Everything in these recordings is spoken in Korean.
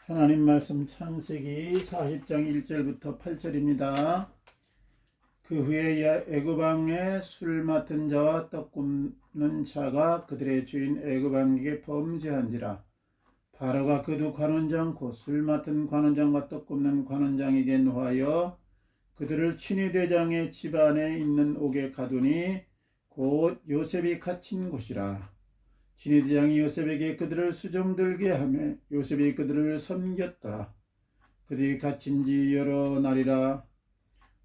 하나님 말씀 창세기 40장 1절부터 8절입니다. 그 후에 애굽 왕의 술 맡은 자와 떡 굽는 자가 그들의 주인 애굽 왕에게 범죄한지라. 바로가 그 두 관원장 곧 술 맡은 관원장과 떡 굽는 관원장에게 노하여 그들을 친위대장의 집 안에 있는 옥에 가두니 곧 요셉이 갇힌 곳이라. 친위대장이 요셉에게 그들을 수종들게 하며 요셉이 그들을 섬겼더라. 그들이 갇힌 지 여러 날이라.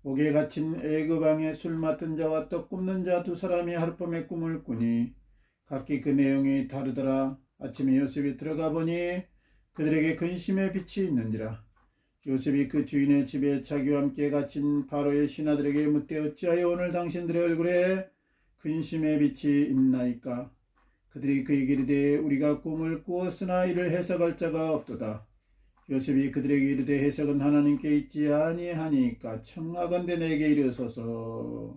옥에 갇힌 애굽 왕의 술 맡은 자와 떡 굽는 자 두 사람이 하룻밤에 꿈을 꾸니 각기 그 내용이 다르더라. 아침에 요셉이 들어가 보니 그들에게 근심의 빛이 있는지라. 요셉이 그 주인의 집에 자기와 함께 갇힌 바로의 신하들에게 묻되 어찌하여 오늘 당신들의 얼굴에 근심의 빛이 있나이까. 그들이 그에게 이르되 우리가 꿈을 꾸었으나 이를 해석할 자가 없도다. 요셉이 그들에게 이르되 해석은 하나님께 있지 아니하니까 청하건대 내게 이르소서.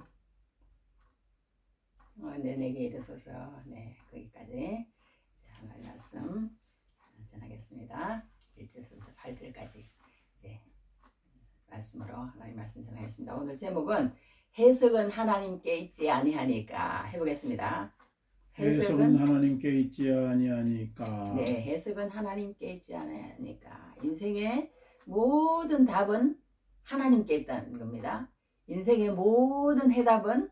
내게 이르소서. 네, 거기까지 하나님 말씀 전하겠습니다. 1절부터 8절까지 말씀으로 하나님 말씀 전하겠습니다. 오늘 제목은 해석은 하나님께 있지 아니하니까 해보겠습니다. 해석은 하나님께 있지 아니하니까. 네, 해석은 하나님께 있지 아니하니까. 인생의 모든 답은 하나님께 있다는 겁니다. 인생의 모든 해답은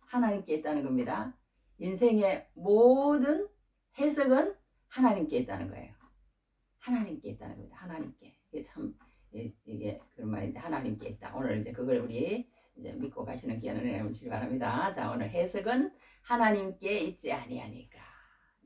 하나님께 있다는 겁니다. 인생의 모든 해석은 하나님께 있다는 거예요. 하나님께 있다는 겁니다. 하나님께. 이게 그런 말인데 하나님께 있다. 오늘 이제 그걸 우리 이제 믿고 가시는 귀한 은혜 넘치기 바랍니다. 자, 오늘 해석은 하나님께 있지 아니하니까.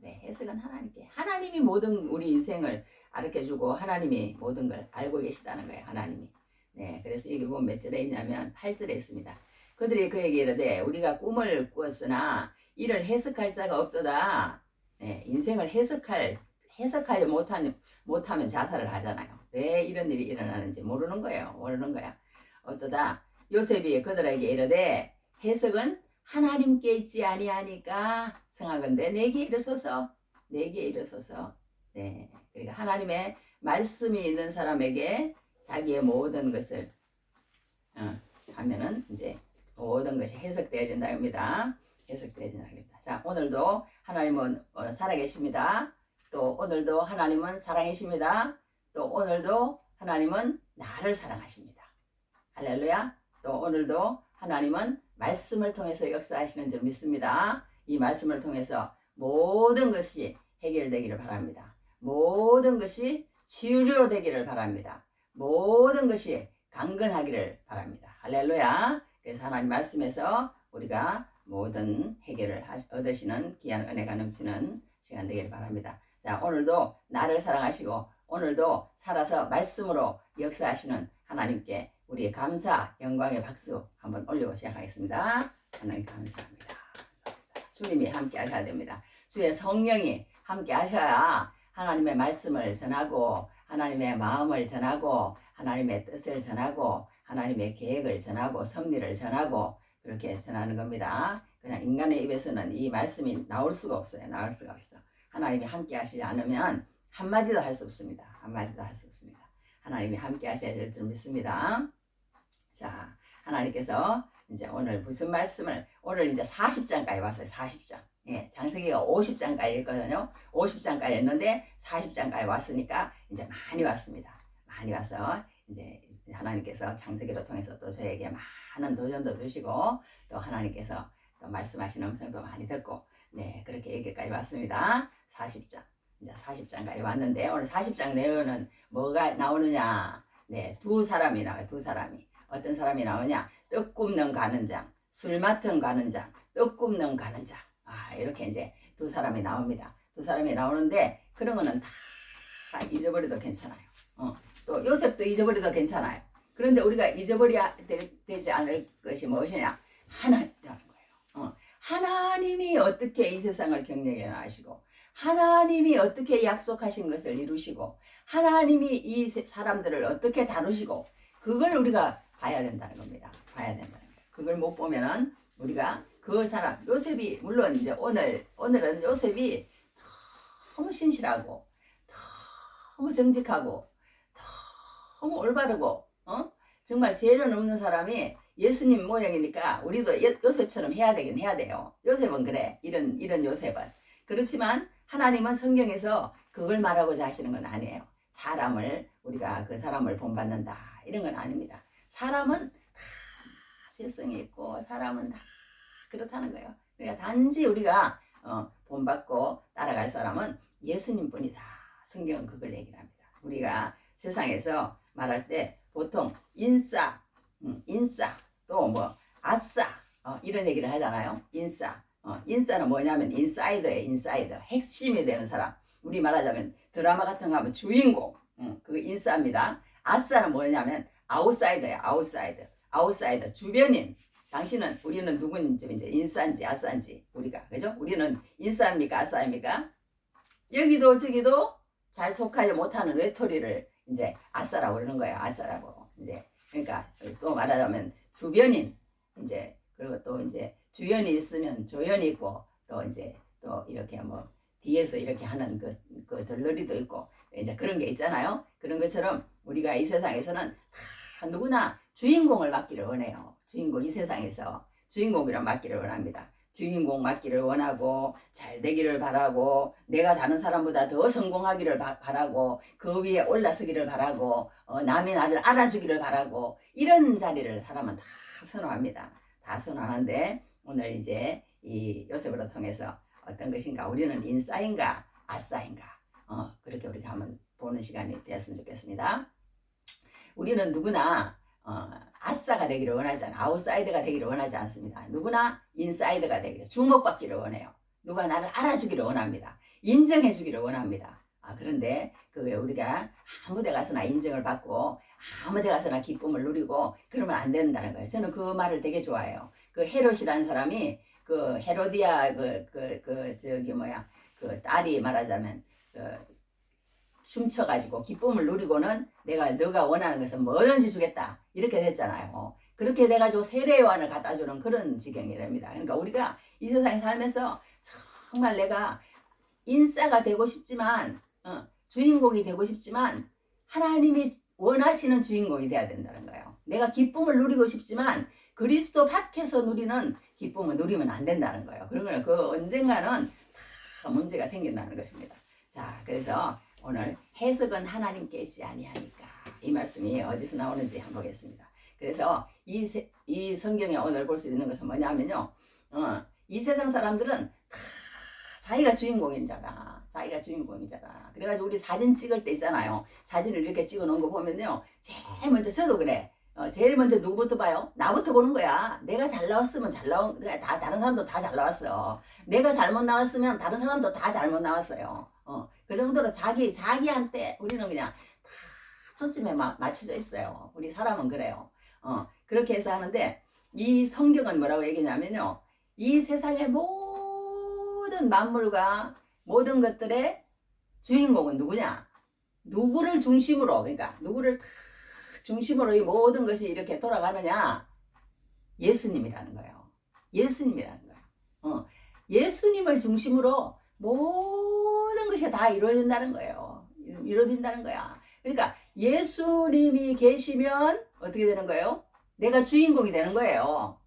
네, 해석은 하나님께. 하나님이 모든 우리 인생을 가르쳐주고 하나님이 모든 걸 알고 계시다는 거예요. 하나님이. 네, 그래서 여기 보면 몇 절에 있냐면 8절에 있습니다. 그들이 그에게 이르되 우리가 꿈을 꾸었으나 이를 해석할 자가 없도다. 네, 인생을 해석하지 못하면 자살을 하잖아요. 왜 이런 일이 일어나는지 모르는 거예요. 모르는 거야. 어떠다. 요셉이 그들에게 이르되 해석은 하나님께 있지 아니하니까 청하건대 내게 이르소서. 내게 이르소서. 네, 그러니까 하나님의 말씀이 있는 사람에게 자기의 모든 것을 하면은 이제 모든 것이 해석되어진다 합니다. 해석되어진다 합니다. 자, 오늘도 하나님은 살아계십니다. 또 오늘도 하나님은 사랑이십니다. 또 오늘도 하나님은 나를 사랑하십니다. 할렐루야. 또 오늘도 하나님은 말씀을 통해서 역사하시는 줄 믿습니다. 이 말씀을 통해서 모든 것이 해결되기를 바랍니다. 모든 것이 치유되기를 바랍니다. 모든 것이 강건하기를 바랍니다. 할렐루야. 그래서 하나님 말씀에서 우리가 모든 해결을 얻으시는 귀한 은혜가 넘치는 시간 되기를 바랍니다. 자, 오늘도 나를 사랑하시고 오늘도 살아서 말씀으로 역사하시는 하나님께 우리의 감사, 영광의 박수 한번 올리고 시작하겠습니다. 하나님 감사합니다. 주님이 함께 하셔야 됩니다. 주의 성령이 함께 하셔야 하나님의 말씀을 전하고 하나님의 마음을 전하고 하나님의 뜻을 전하고 하나님의 계획을 전하고 섭리를 전하고 그렇게 전하는 겁니다. 그냥 인간의 입에서는 이 말씀이 나올 수가 없어요. 나올 수가 없어. 하나님이 함께 하시지 않으면 한마디도 할 수 없습니다. 한마디도 할 수 없습니다. 하나님이 함께 하셔야 될 줄 믿습니다. 자, 하나님께서 이제 오늘 무슨 말씀을 오늘 이제 40장까지 왔어요. 40장. 예, 장세기가 50장까지 있거든요. 50장까지 했는데 40장까지 왔으니까 이제 많이 왔습니다. 많이 와서 이제 하나님께서 장세기를 통해서 또 저에게 많은 도전도 주시고 또 하나님께서 또 말씀하시는 음성도 많이 듣고 네, 그렇게 여기까지 왔습니다. 40장. 이제 40장까지 왔는데 오늘 40장 내용은 뭐가 나오느냐? 네, 두 사람이 나와요. 두 사람이. 어떤 사람이 나오냐? 떡 굽는 가는장, 술 맡은 가는장, 떡 굽는 가는장. 이렇게 이제 두 사람이 나옵니다. 두 사람이 나오는데 그런 거는 다 잊어버려도 괜찮아요. 또 요셉도 잊어버려도 괜찮아요. 그런데 우리가 잊어버려야 되지 않을 것이 무엇이냐? 하나님이라는 거예요. 하나님이 어떻게 이 세상을 경영해 나가시고 하나님이 어떻게 약속하신 것을 이루시고 하나님이 이 사람들을 어떻게 다루시고 그걸 우리가 봐야 된다는 겁니다. 봐야 된다는 거예요. 그걸 못 보면은 우리가 그 사람 요셉이 물론 이제 오늘은 요셉이 너무 신실하고 너무 정직하고 너무 올바르고 정말 죄는 없는 사람이 예수님 모양이니까 우리도 요셉처럼 해야 되긴 해야 돼요. 요셉은 그래. 이런 요셉은. 그렇지만 하나님은 성경에서 그걸 말하고자 하시는 건 아니에요. 사람을 우리가 그 사람을 본받는다 이런 건 아닙니다. 사람은 다 실성이 있고 사람은 다 그렇다는 거예요. 그러니까 단지 우리가 본받고 따라갈 사람은 예수님뿐이다. 성경은 그걸 얘기를 합니다. 우리가 세상에서 말할 때 보통 인싸 또 뭐 아싸 이런 얘기를 하잖아요. 인싸는 뭐냐면 인사이더예요. 인사이더 핵심이 되는 사람. 우리 말하자면 드라마 같은 거 하면 주인공 그거 인싸입니다. 아싸는 뭐냐면 아웃사이더예요. 아웃사이더 주변인. 당신은 우리는 누군지 이제 인싸인지 아싸인지 우리가 그죠? 우리는 인싸입니까 아싸입니까? 여기도 저기도 잘 속하지 못하는 외톨이를 이제 아싸라고 그러는 거예요. 아싸라고 이제 그러니까 또 말하자면 주변인 이제 그리고 또 이제 주연이 있으면 조연이 있고 또 이제 또 이렇게 뭐 뒤에서 이렇게 하는 그 덜러리도 있고 이제 그런 게 있잖아요. 그런 것처럼 우리가 이 세상에서는 다 누구나 주인공을 맡기를 원해요. 주인공 이 세상에서 주인공이란 맡기를 원합니다. 주인공 맡기를 원하고 잘 되기를 바라고 내가 다른 사람보다 더 성공하기를 바라고 그 위에 올라서기를 바라고 남이 나를 알아주기를 바라고 이런 자리를 사람은 다 선호합니다. 다 선호하는데 오늘 이제 이 요셉으로 통해서 어떤 것인가 우리는 인싸인가 아싸인가 그렇게 우리가 한번 보는 시간이 되었으면 좋겠습니다. 우리는 누구나 아싸가 되기를 원하지 않아요. 아웃사이더가 되기를 원하지 않습니다. 누구나 인사이더가 되기를 주목받기를 원해요. 누가 나를 알아주기를 원합니다. 인정해주기를 원합니다. 그런데 우리가 아무 데 가서나 인정을 받고 아무 데 가서나 기쁨을 누리고 그러면 안 된다는 거예요. 저는 그 말을 되게 좋아해요. 그 헤롯이라는 사람이 그 헤로디아 그 딸이 말하자면 춤춰가지고 기쁨을 누리고는 너가 원하는 것은 뭐든지 주겠다 이렇게 됐잖아요. 그렇게 돼가지고 세례요한을 갖다주는 그런 지경이랍니다. 그러니까 우리가 이 세상에 살면서 정말 내가 인싸가 되고 싶지만 주인공이 되고 싶지만 하나님이 원하시는 주인공이 돼야 된다는 거예요. 내가 기쁨을 누리고 싶지만 그리스도 밖에서 누리는 기쁨을 누리면 안 된다는 거예요. 그러면 그 언젠가는 다 문제가 생긴다는 것입니다. 자, 그래서 오늘 해석은 하나님께 있지 아니하니까 이 말씀이 어디서 나오는지 한번 보겠습니다. 그래서 이 성경에 오늘 볼 수 있는 것은 뭐냐면요. 이 세상 사람들은 다 자기가 주인공이잖아. 그래가지고 우리 사진 찍을 때 있잖아요. 사진을 이렇게 찍어 놓은 거 보면요. 제일 먼저 저도 그래. 제일 먼저 누구부터 봐요? 나부터 보는 거야. 내가 잘 나왔으면 다른 사람도 다 잘 나왔어. 내가 잘못 나왔으면 다른 사람도 다 잘못 나왔어요. 그 정도로 자기한테 우리는 그냥 다 초점에 맞춰져 있어요. 우리 사람은 그래요. 그렇게 해서 하는데 이 성경은 뭐라고 얘기냐면요. 이 세상의 모든 만물과 모든 것들의 주인공은 누구냐? 누구를 중심으로 그러니까 누구를 다 중심으로 이 모든 것이 이렇게 돌아가느냐? 예수님이라는 거예요. 예수님을 중심으로 모든 것이 다 이루어진다는 거예요. 이루어진다는 거야. 그러니까 예수님이 계시면 어떻게 되는 거예요? 내가 주인공이 되는 거예요.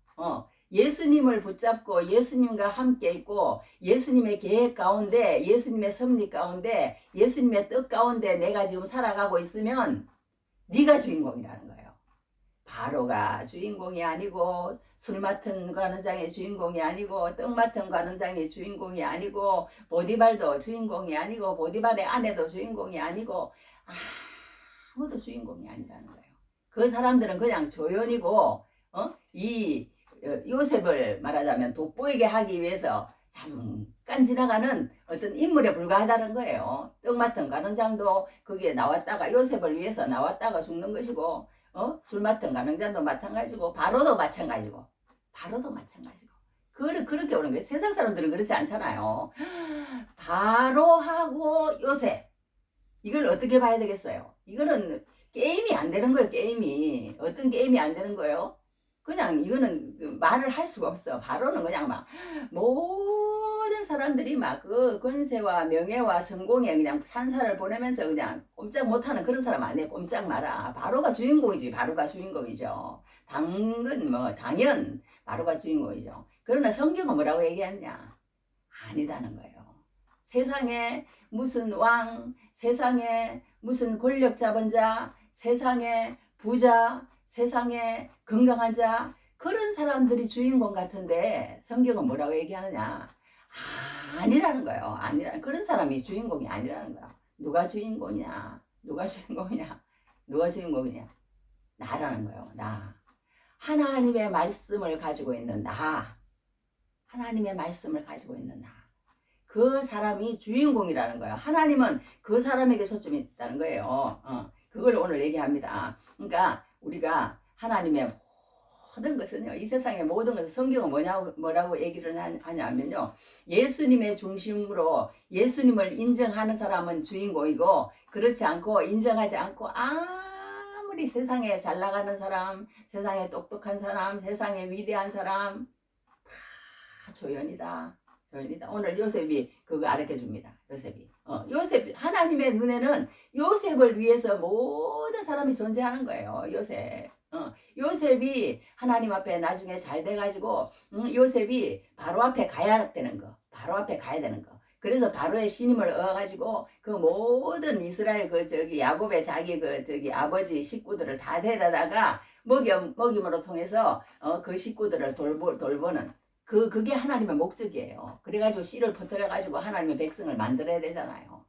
예수님을 붙잡고 예수님과 함께 있고 예수님의 계획 가운데 예수님의 섭리 가운데 예수님의 뜻 가운데 내가 지금 살아가고 있으면 네가 주인공이라는 거예요. 바로가 주인공이 아니고 술 맡은 관원장의 주인공이 아니고 떡 맡은 관원장의 주인공이 아니고 보디발도 주인공이 아니고 보디발의 아내도 주인공이 아니고 아무도 주인공이 아니라는 거예요. 그 사람들은 그냥 조연이고 이 요셉을 말하자면 돋보이게 하기 위해서 잠깐 지나가는 어떤 인물에 불과하다는 거예요. 떡 맡은 관원장도 거기에 나왔다가 요셉을 위해서 나왔다가 죽는 것이고 술 맡은 관원장도 마찬가지고 바로도 마찬가지고 그렇게 오는 거예요. 세상 사람들은 그렇지 않잖아요. 바로하고 요셉 이걸 어떻게 봐야 되겠어요? 이거는 게임이 안 되는 거예요. 게임이 어떤 게임이 안 되는 거예요? 그냥 이거는 말을 할 수가 없어. 바로는 그냥 막 모든 모든 사람들이 막 그 권세와 명예와 성공에 그냥 찬사를 보내면서 그냥 꼼짝 못하는 그런 사람 아니에요. 꼼짝 마라. 바로가 주인공이지. 바로가 주인공이죠. 당연 바로가 주인공이죠. 그러나 성경은 뭐라고 얘기하느냐? 아니다는 거예요. 세상에 무슨 왕, 세상에 무슨 권력 잡은 자, 세상에 부자, 세상에 건강한 자, 그런 사람들이 주인공 같은데 성경은 뭐라고 얘기하느냐? 아니라는 거예요. 그런 사람이 주인공이 아니라는 거예요. 누가 주인공이냐? 누가 주인공이냐? 누가 주인공이냐? 나라는 거예요. 나. 하나님의 말씀을 가지고 있는 나. 하나님의 말씀을 가지고 있는 나. 그 사람이 주인공이라는 거예요. 하나님은 그 사람에게 초점이 있다는 거예요. 그걸 오늘 얘기합니다. 그러니까 우리가 하나님의 모든 것은요, 이 세상의 모든 것은 성경은 뭐라고 얘기를 하냐면요, 예수님의 중심으로 예수님을 인정하는 사람은 주인공이고, 그렇지 않고 인정하지 않고 아무리 세상에 잘 나가는 사람, 세상에 똑똑한 사람, 세상에 위대한 사람 다 조연이다. 오늘 요셉이 그거 가르쳐 줍니다. 요셉 하나님의 눈에는 요셉을 위해서 모든 사람이 존재하는 거예요. 요셉이 하나님 앞에 나중에 잘 돼가지고 요셉이 바로 앞에 가야 되는 거. 그래서 바로의 신임을 얻어가지고 그 모든 이스라엘 야곱의 자기 아버지 식구들을 다 데려다가 먹임으로 통해서 그 식구들을 돌보는 그게 하나님의 목적이에요. 그래가지고 씨를 퍼뜨려가지고 하나님의 백성을 만들어야 되잖아요.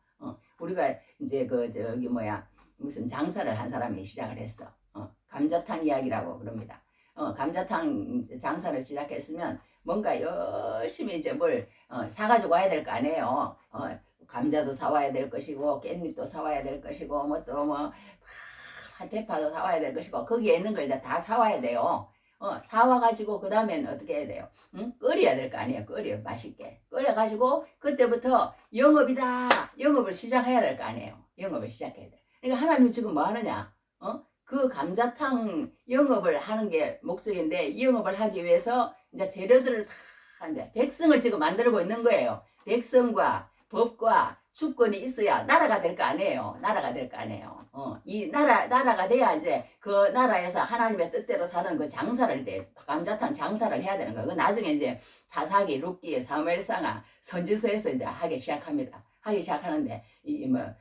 우리가 이제 무슨 장사를 한 사람이 시작을 했어. 감자탕 이야기라고 그럽니다. 감자탕 장사를 시작했으면 뭔가 열심히 이제 뭘 사가지고 와야 될 거 아니에요. 감자도 사와야 될 것이고 깻잎도 사와야 될 것이고 대파도 사와야 될 것이고 거기에 있는 걸 다 사와야 돼요. 사와가지고 그 다음에는 어떻게 해야 돼요? 끓여야 될 거 아니에요. 맛있게 끓여가지고 그때부터 영업을 시작해야 될 거 아니에요. 영업을 시작해야 돼. 그러니까 하나님이 지금 뭐 하느냐? 그 감자탕 영업을 하는 게 목적인데 이 영업을 하기 위해서 이제 재료들을 다 이제 백성을 지금 만들고 있는 거예요. 백성과 법과 주권이 있어야 나라가 될 거 아니에요. 이 나라가 돼야 이제 그 나라에서 하나님의 뜻대로 사는 그 감자탕 장사를 해야 되는 거예요. 그 나중에 이제 사사기, 룻기, 사무엘상하, 선지서에서 이제 하기 시작하는데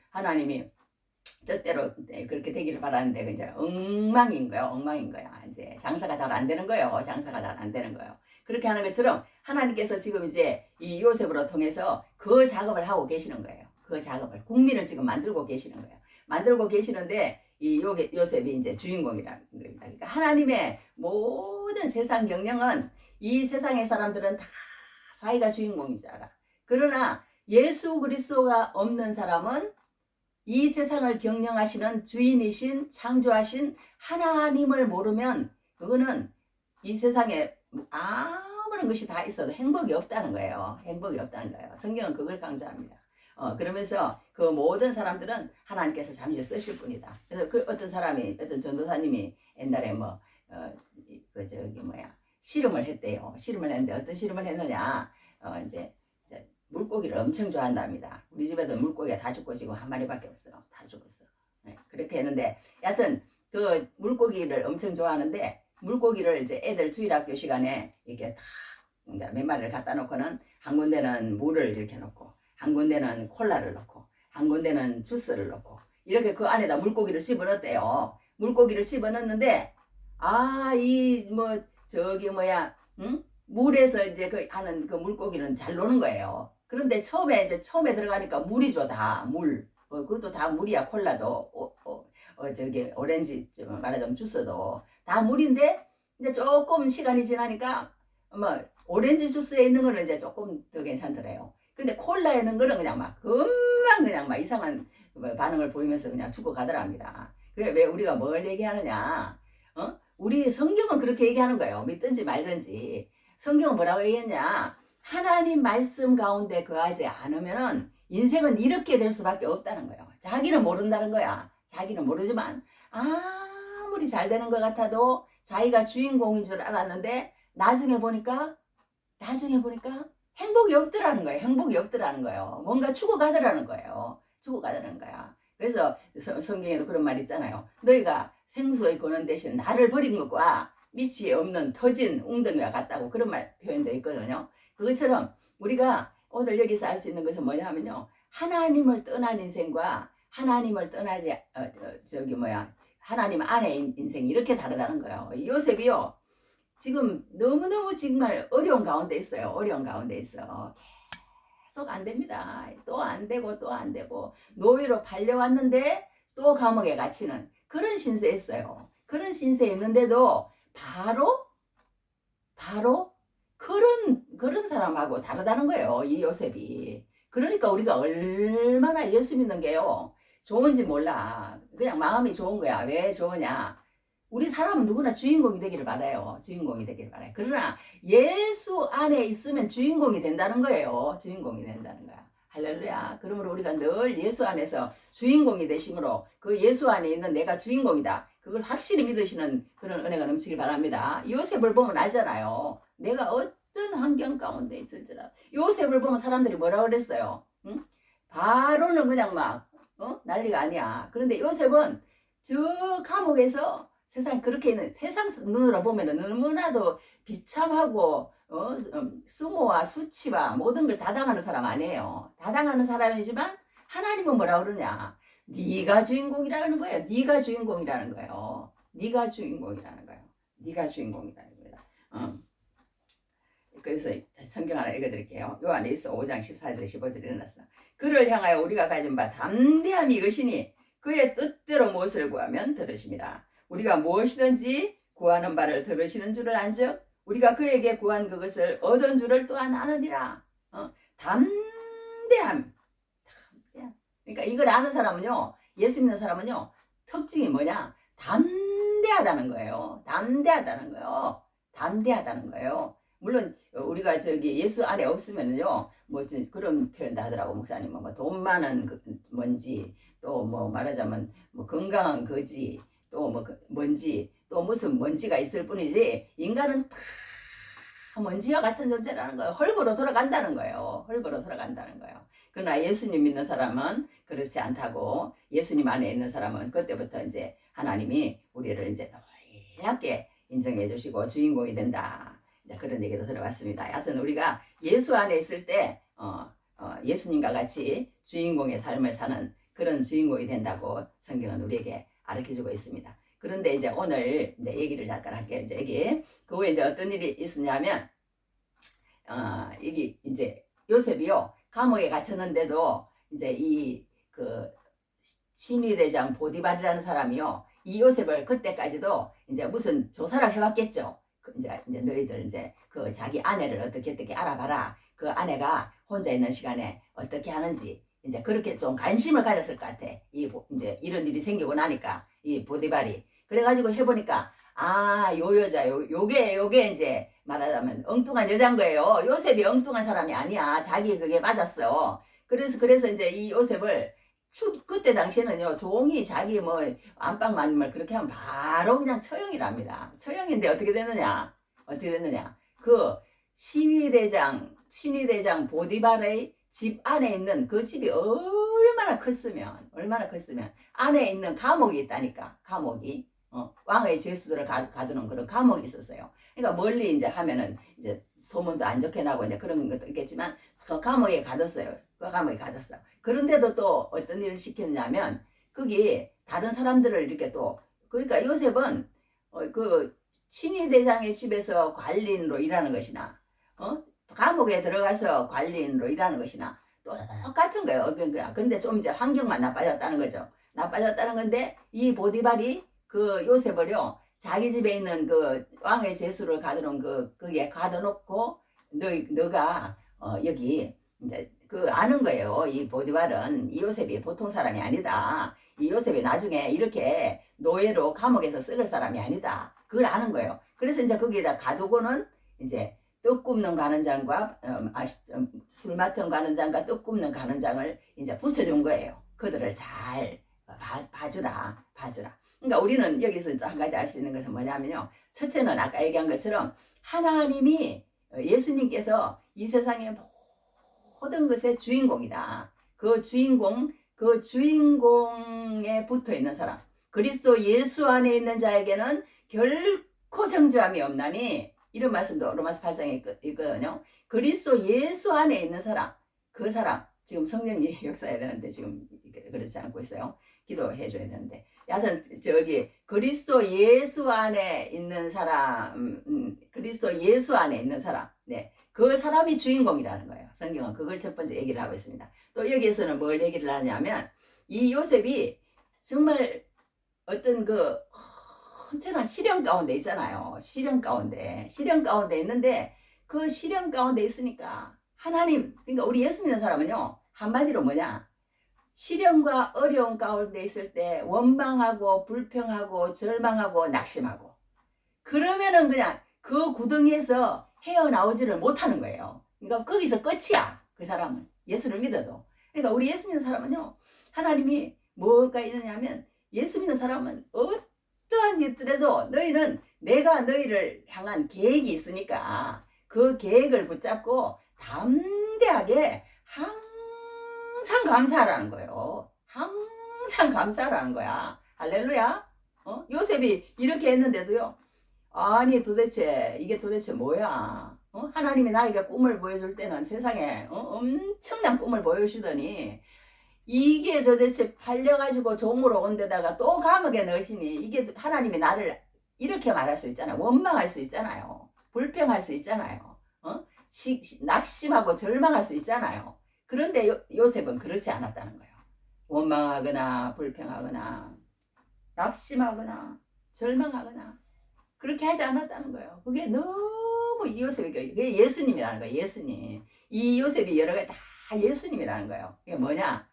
하나님이 뜻대로 그렇게 되기를 바라는데 이제 엉망인 거야. 이제 장사가 잘 안 되는 거예요. 그렇게 하는 것처럼 하나님께서 지금 이제 이 요셉으로 통해서 그 작업을 하고 계시는 거예요. 그 작업을 국민을 지금 만들고 계시는 거예요. 만들고 계시는데 이 요셉이 이제 주인공이라는 겁니다. 그러니까 하나님의 모든 세상 경영은 이 세상의 사람들은 다 자기가 주인공인 줄 알아. 그러나 예수 그리스도가 없는 사람은 이 세상을 경영하시는 주인이신 창조하신 하나님을 모르면 그거는 이 세상에 아무런 것이 다 있어도 행복이 없다는 거예요. 성경은 그걸 강조합니다. 그러면서 그 모든 사람들은 하나님께서 잠시 쓰실 뿐이다. 그래서 어떤 전도사님이 옛날에 씨름을 했대요. 씨름을 했는데 어떤 씨름을 했느냐? 이제 물고기를 엄청 좋아한답니다. 우리 집에도 물고기가 다 죽고 지금 한 마리밖에 없어. 다 죽었어. 네, 그렇게 했는데 여하튼 그 물고기를 엄청 좋아하는데 물고기를 이제 애들 주일학교 시간에 이렇게 탁 몇 마리를 갖다 놓고는 한 군데는 물을 이렇게 놓고 한 군데는 콜라를 넣고 한 군데는 주스를 넣고 이렇게 그 안에다 물고기를 집어넣었대요. 물고기를 집어넣는데 물에서 이제 하는 그 물고기는 잘 노는 거예요. 그런데 처음에 들어가니까 물이죠, 다 물. 그것도 다 물이야. 콜라도 오렌지 말하자면 주스도 다 물인데 이제 조금 시간이 지나니까 오렌지 주스에 있는 거는 이제 조금 더 괜찮더래요. 근데 콜라에 있는 거는 금방 막 이상한 반응을 보이면서 그냥 죽고 가더랍니다. 그게 왜 우리가 뭘 얘기하느냐? 우리 성경은 그렇게 얘기하는 거예요. 믿든지 말든지. 성경은 뭐라고 얘기했냐? 하나님 말씀 가운데 거하지 않으면은 인생은 이렇게 될 수밖에 없다는 거예요. 자기는 모른다는 거야. 자기는 모르지만 아무리 잘 되는 것 같아도 자기가 주인공인 줄 알았는데 나중에 보니까 행복이 없더라는 거예요. 행복이 없더라는 거예요. 뭔가 죽어가더라는 거예요. 죽어가더라는 거야. 그래서 성경에도 그런 말 있잖아요. 너희가 생수의 근원 대신 나를 버린 것과 밑이 없는 터진 웅덩이와 같다고 그런 말 표현되어 있거든요. 그것처럼 우리가 오늘 여기서 알 수 있는 것은 뭐냐 하면요. 하나님을 떠난 인생과 하나님을 떠나지 하나님 안의 인생이 이렇게 다르다는 거예요. 요셉이요. 지금 너무너무 정말 어려운 가운데 있어요. 어려운 가운데 있어. 계속 안 됩니다. 또 안 되고 또 안 되고 노예로 팔려왔는데 또 감옥에 갇히는 그런 신세에 있어요. 그런 신세에 있는데도 바로 그런 사람하고 다르다는 거예요. 이 요셉이. 그러니까 우리가 얼마나 예수 믿는 게요. 좋은지 몰라. 그냥 마음이 좋은 거야. 왜 좋으냐? 우리 사람은 누구나 주인공이 되기를 바라요. 주인공이 되기를 바라요. 그러나 예수 안에 있으면 주인공이 된다는 거예요. 주인공이 된다는 거야. 할렐루야. 그러므로 우리가 늘 예수 안에서 주인공이 되심으로 그 예수 안에 있는 내가 주인공이다. 그걸 확실히 믿으시는 그런 은혜가 넘치길 바랍니다. 요셉을 보면 알잖아요. 내가 어떤 환경 가운데 있을지라. 요셉을 보면 사람들이 뭐라 그랬어요? 응? 바로는 그냥 막 난리가 아니야. 그런데 요셉은 저 감옥에서 세상 그렇게 있는 세상 눈으로 보면은 너무나도 비참하고 수모와 수치와 모든 걸 다 당하는 사람 아니에요. 다 당하는 사람이지만 하나님은 뭐라 그러냐? 네가 주인공이라는 거예요. 네가 주인공이라는 거예요. 네가 주인공이라는 거예요. 네가 주인공이라는 겁니다. 그래서 성경 하나 읽어드릴게요. 요한일서 5장 14절 15절에 일어났어. 그를 향하여 우리가 가진 바 담대함이 이것이니 그의 뜻대로 무엇을 구하면 들으심이라. 우리가 무엇이든지 구하는 바를 들으시는 줄을 안즉 우리가 그에게 구한 그것을 얻은 줄을 또한 아느니라. 담대함. 그러니까 이걸 아는 사람은요. 예수 믿는 사람은요. 특징이 뭐냐? 담대하다는 거예요. 담대하다는 거예요. 담대하다는 거예요. 물론 우리가 예수 안에 없으면요. 뭐 그런 표현도 하더라고 목사님은 뭐 돈 많은 뭔지 또 뭐 말하자면 뭐 건강한 거지 또 뭐 뭔지 또 무슨 먼지가 있을 뿐이지 인간은 다 먼지와 같은 존재라는 거예요. 흙으로 돌아간다는 거예요. 흙으로 돌아간다는 거예요. 그러나 예수님 믿는 사람은 그렇지 않다고 예수님 안에 있는 사람은 그때부터 이제 하나님이 우리를 이제 놀랍게 인정해 주시고 주인공이 된다. 이제 그런 얘기도 들어봤습니다. 하여튼 우리가 예수 안에 있을 때 예수님과 같이 주인공의 삶을 사는 그런 주인공이 된다고 성경은 우리에게 가르쳐주고 있습니다. 그런데 이제 오늘 이제 얘기를 잠깐 할게요. 이제 여기 그 후에 이제 어떤 일이 있었냐면 이게 이제 요셉이요 감옥에 갇혔는데도 이제 이 그 신위대장 보디발이라는 사람이요 이 요셉을 그때까지도 이제 무슨 조사를 해왔겠죠. 이제 너희들 이제 그 자기 아내를 어떻게 알아봐라. 그 아내가 혼자 있는 시간에 어떻게 하는지 이제 그렇게 좀 관심을 가졌을 것 같아. 이제 이런 일이 생기고 나니까 이 보디발이 그래가지고 해보니까 요 여자 요게 이제 말하자면 엉뚱한 여자인 거예요. 요셉이 엉뚱한 사람이 아니야. 자기 그게 맞았어. 그래서 이제 이 요셉을 그때 당시에는요 종이 자기 뭐 안방마님을 그렇게 하면 바로 그냥 처형이랍니다. 처형인데 어떻게 됐느냐? 그 신위대장 보디발의 집 안에 있는 그 집이 얼마나 컸으면 안에 있는 감옥이 있다니까. 감옥이 왕의 죄수들을 가두는 그런 감옥이 있었어요. 그러니까 멀리 이제 하면은 이제 소문도 안 좋게 나고 이제 그런 것도 있겠지만 그 감옥에 가뒀어요. 그 감옥에 가뒀어. 그런데도 또 어떤 일을 시켰냐면 거기 다른 사람들을 이렇게 또 그러니까 요셉은 그 친위대장의 집에서 관리인으로 일하는 것이나 감옥에 들어가서 관리인으로 일하는 것이나 똑같은 거예요. 그런데 좀 이제 환경만 나빠졌다는 거죠. 나빠졌다는 건데 이 보디발이 그 요셉을요 자기 집에 있는 그 왕의 제수를 가두는 거기에 가둬놓고 너가 여기 이제 아는 거예요. 이 보디발은 이 요셉이 보통 사람이 아니다. 이 요셉이 나중에 이렇게 노예로 감옥에서 썩을 사람이 아니다. 그걸 아는 거예요. 그래서 이제 거기에다 가두고는 이제 떡 굽는 가는장과 술 맡은 가는장과 떡 굽는 가는장을 이제 붙여준 거예요. 그들을 잘 봐주라. 그러니까 우리는 여기서 한 가지 알 수 있는 것은 뭐냐면요. 첫째는 아까 얘기한 것처럼 하나님이 예수님께서 이 세상의 모든 것의 주인공이다. 그 주인공에 붙어 있는 사람. 그리스도 예수 안에 있는 자에게는 결코 정죄함이 없나니 이런 말씀도 로마서 8장에 있거든요. 그리스도 예수 안에 있는 사람, 그 사람 지금 성령이 역사해야 되는데 지금 그렇지 않고 있어요. 기도해 줘야 되는데 여하튼 저기 그리스도 예수 안에 있는 사람, 그리스도 예수 안에 있는 사람, 네, 그 사람이 주인공이라는 거예요. 성경은 그걸 첫 번째 얘기를 하고 있습니다. 또 여기에서는 뭘 얘기를 하냐면 이 요셉이 정말 어떤 그 엄청난 시련 가운데 있잖아요. 시련 가운데 있는데 그 시련 가운데 있으니까 하나님, 그러니까 우리 예수 믿는 사람은요 한마디로 뭐냐, 시련과 어려움 가운데 있을 때 원망하고 불평하고 절망하고 낙심하고 그러면은 그냥 그 구덩이에서 헤어나오지를 못하는 거예요. 그러니까 거기서 끝이야. 그 사람은 예수를 믿어도. 그러니까 우리 예수 믿는 사람은요 하나님이 뭐가 있느냐면 예수 믿는 사람은 어떠한 일들에도 너희는 내가 너희를 향한 계획이 있으니까 그 계획을 붙잡고 담대하게 항상 감사하라는 거예요. 항상 감사하라는 거야. 할렐루야. 요셉이 이렇게 했는데도요. 아니 도대체 이게 도대체 뭐야? 하나님이 나에게 꿈을 보여줄 때는 세상에 엄청난 꿈을 보여주더니 이게 도대체 팔려가지고 종으로 온 데다가 또 감옥에 넣으시니 이게 하나님이 나를 이렇게 말할 수 있잖아요. 원망할 수 있잖아요. 불평할 수 있잖아요. 낙심하고 절망할 수 있잖아요. 그런데 요셉은 그렇지 않았다는 거예요. 원망하거나 불평하거나 낙심하거나 절망하거나 그렇게 하지 않았다는 거예요. 그게 너무 이 요셉이 그게 예수님이라는 거예요. 예수님. 이 요셉이 여러 가지 다 예수님이라는 거예요. 그게 뭐냐?